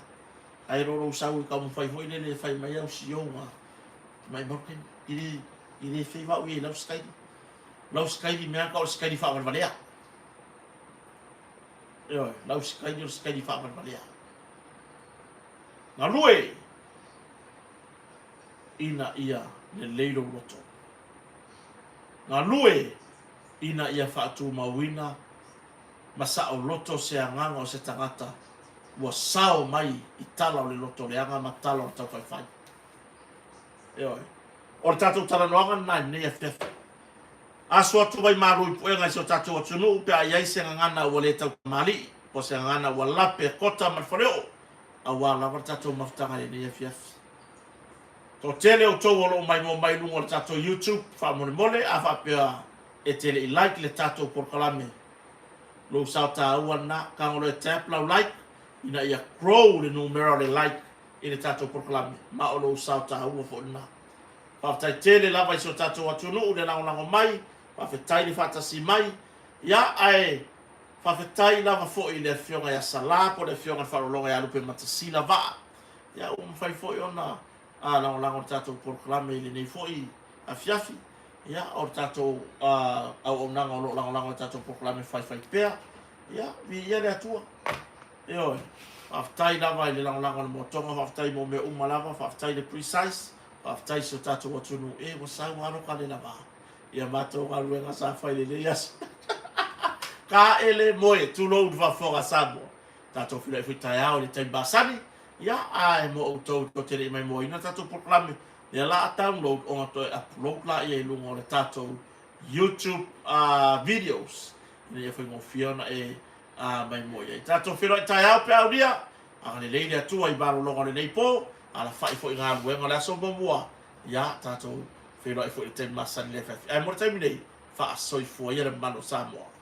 [SPEAKER 1] Ai ro sa u ka mo fai foi le fai mai au si o ma. Mai mo kai ile fe va u e la sky. La sky di me ka o sky di fa valea. Oi, lau skai di whaamar malea. Ngā lue, ina ia le leiro roto. Ngā lue, ina ia whaatu mawina, masa o loto se anganga o se tangata, ua sao mai i tala o le loto le anga ma tala o tau whai. Oi, o le tātou tala noanga nai nei a whiawhi. Aso atu vai maru i puenga si o tātou atunu pe a iai se ngana ua le tau mali, po se ngana ua lape Kota ma Faleo'o, a ua lawa tātou maftanga le nei a fiafi. Tō tele o tau olo mai mo mai lungo le tātou YouTube, wha mole, a wha pia e tele i like le tātou porkalame. Lo sao tā ua na, kangolo e tap lau like, ina ia grow le numero le like i le tātou porkalame. Ma o lo sao tā ua fo ina. Whaftai tele lava i so tātou atunu, le lango mai, whawhetai ni whatasi mai, ia ai whawhetai lava fo i le whionga ia salako, le whionga wharolonga ia lupe matasila vaa. Ia whai fo i ona, lango tātou porklame i le nei fo i a fiafi. Ia, o tātou au nanga o lango tātou porklame whai pēr. Ia, vi ia le atua. Ia oi, whawhetai lava i le lango le motonga, whawhetai mo me umalava, whawhetai le precise, aftai so tato watunu e wa sa wano kale la ba ia mato ka luenga sa fai le yas ka ele moe tu lo va fora sabo tato fila fita ya o le tai basani ia ai mo to to tele mai mo ina tato proklame ia la download on to upload la ia lungo le tato YouTube videos ia foi mo fiona e mai mo ia tato fila tai au pe au dia a le le tu ai baro lo le nei po ala fai fo nga luenga la so boa ia tato fila fo te masan le fa ai mo tai mi nei fa soi fo ia le malo Samoa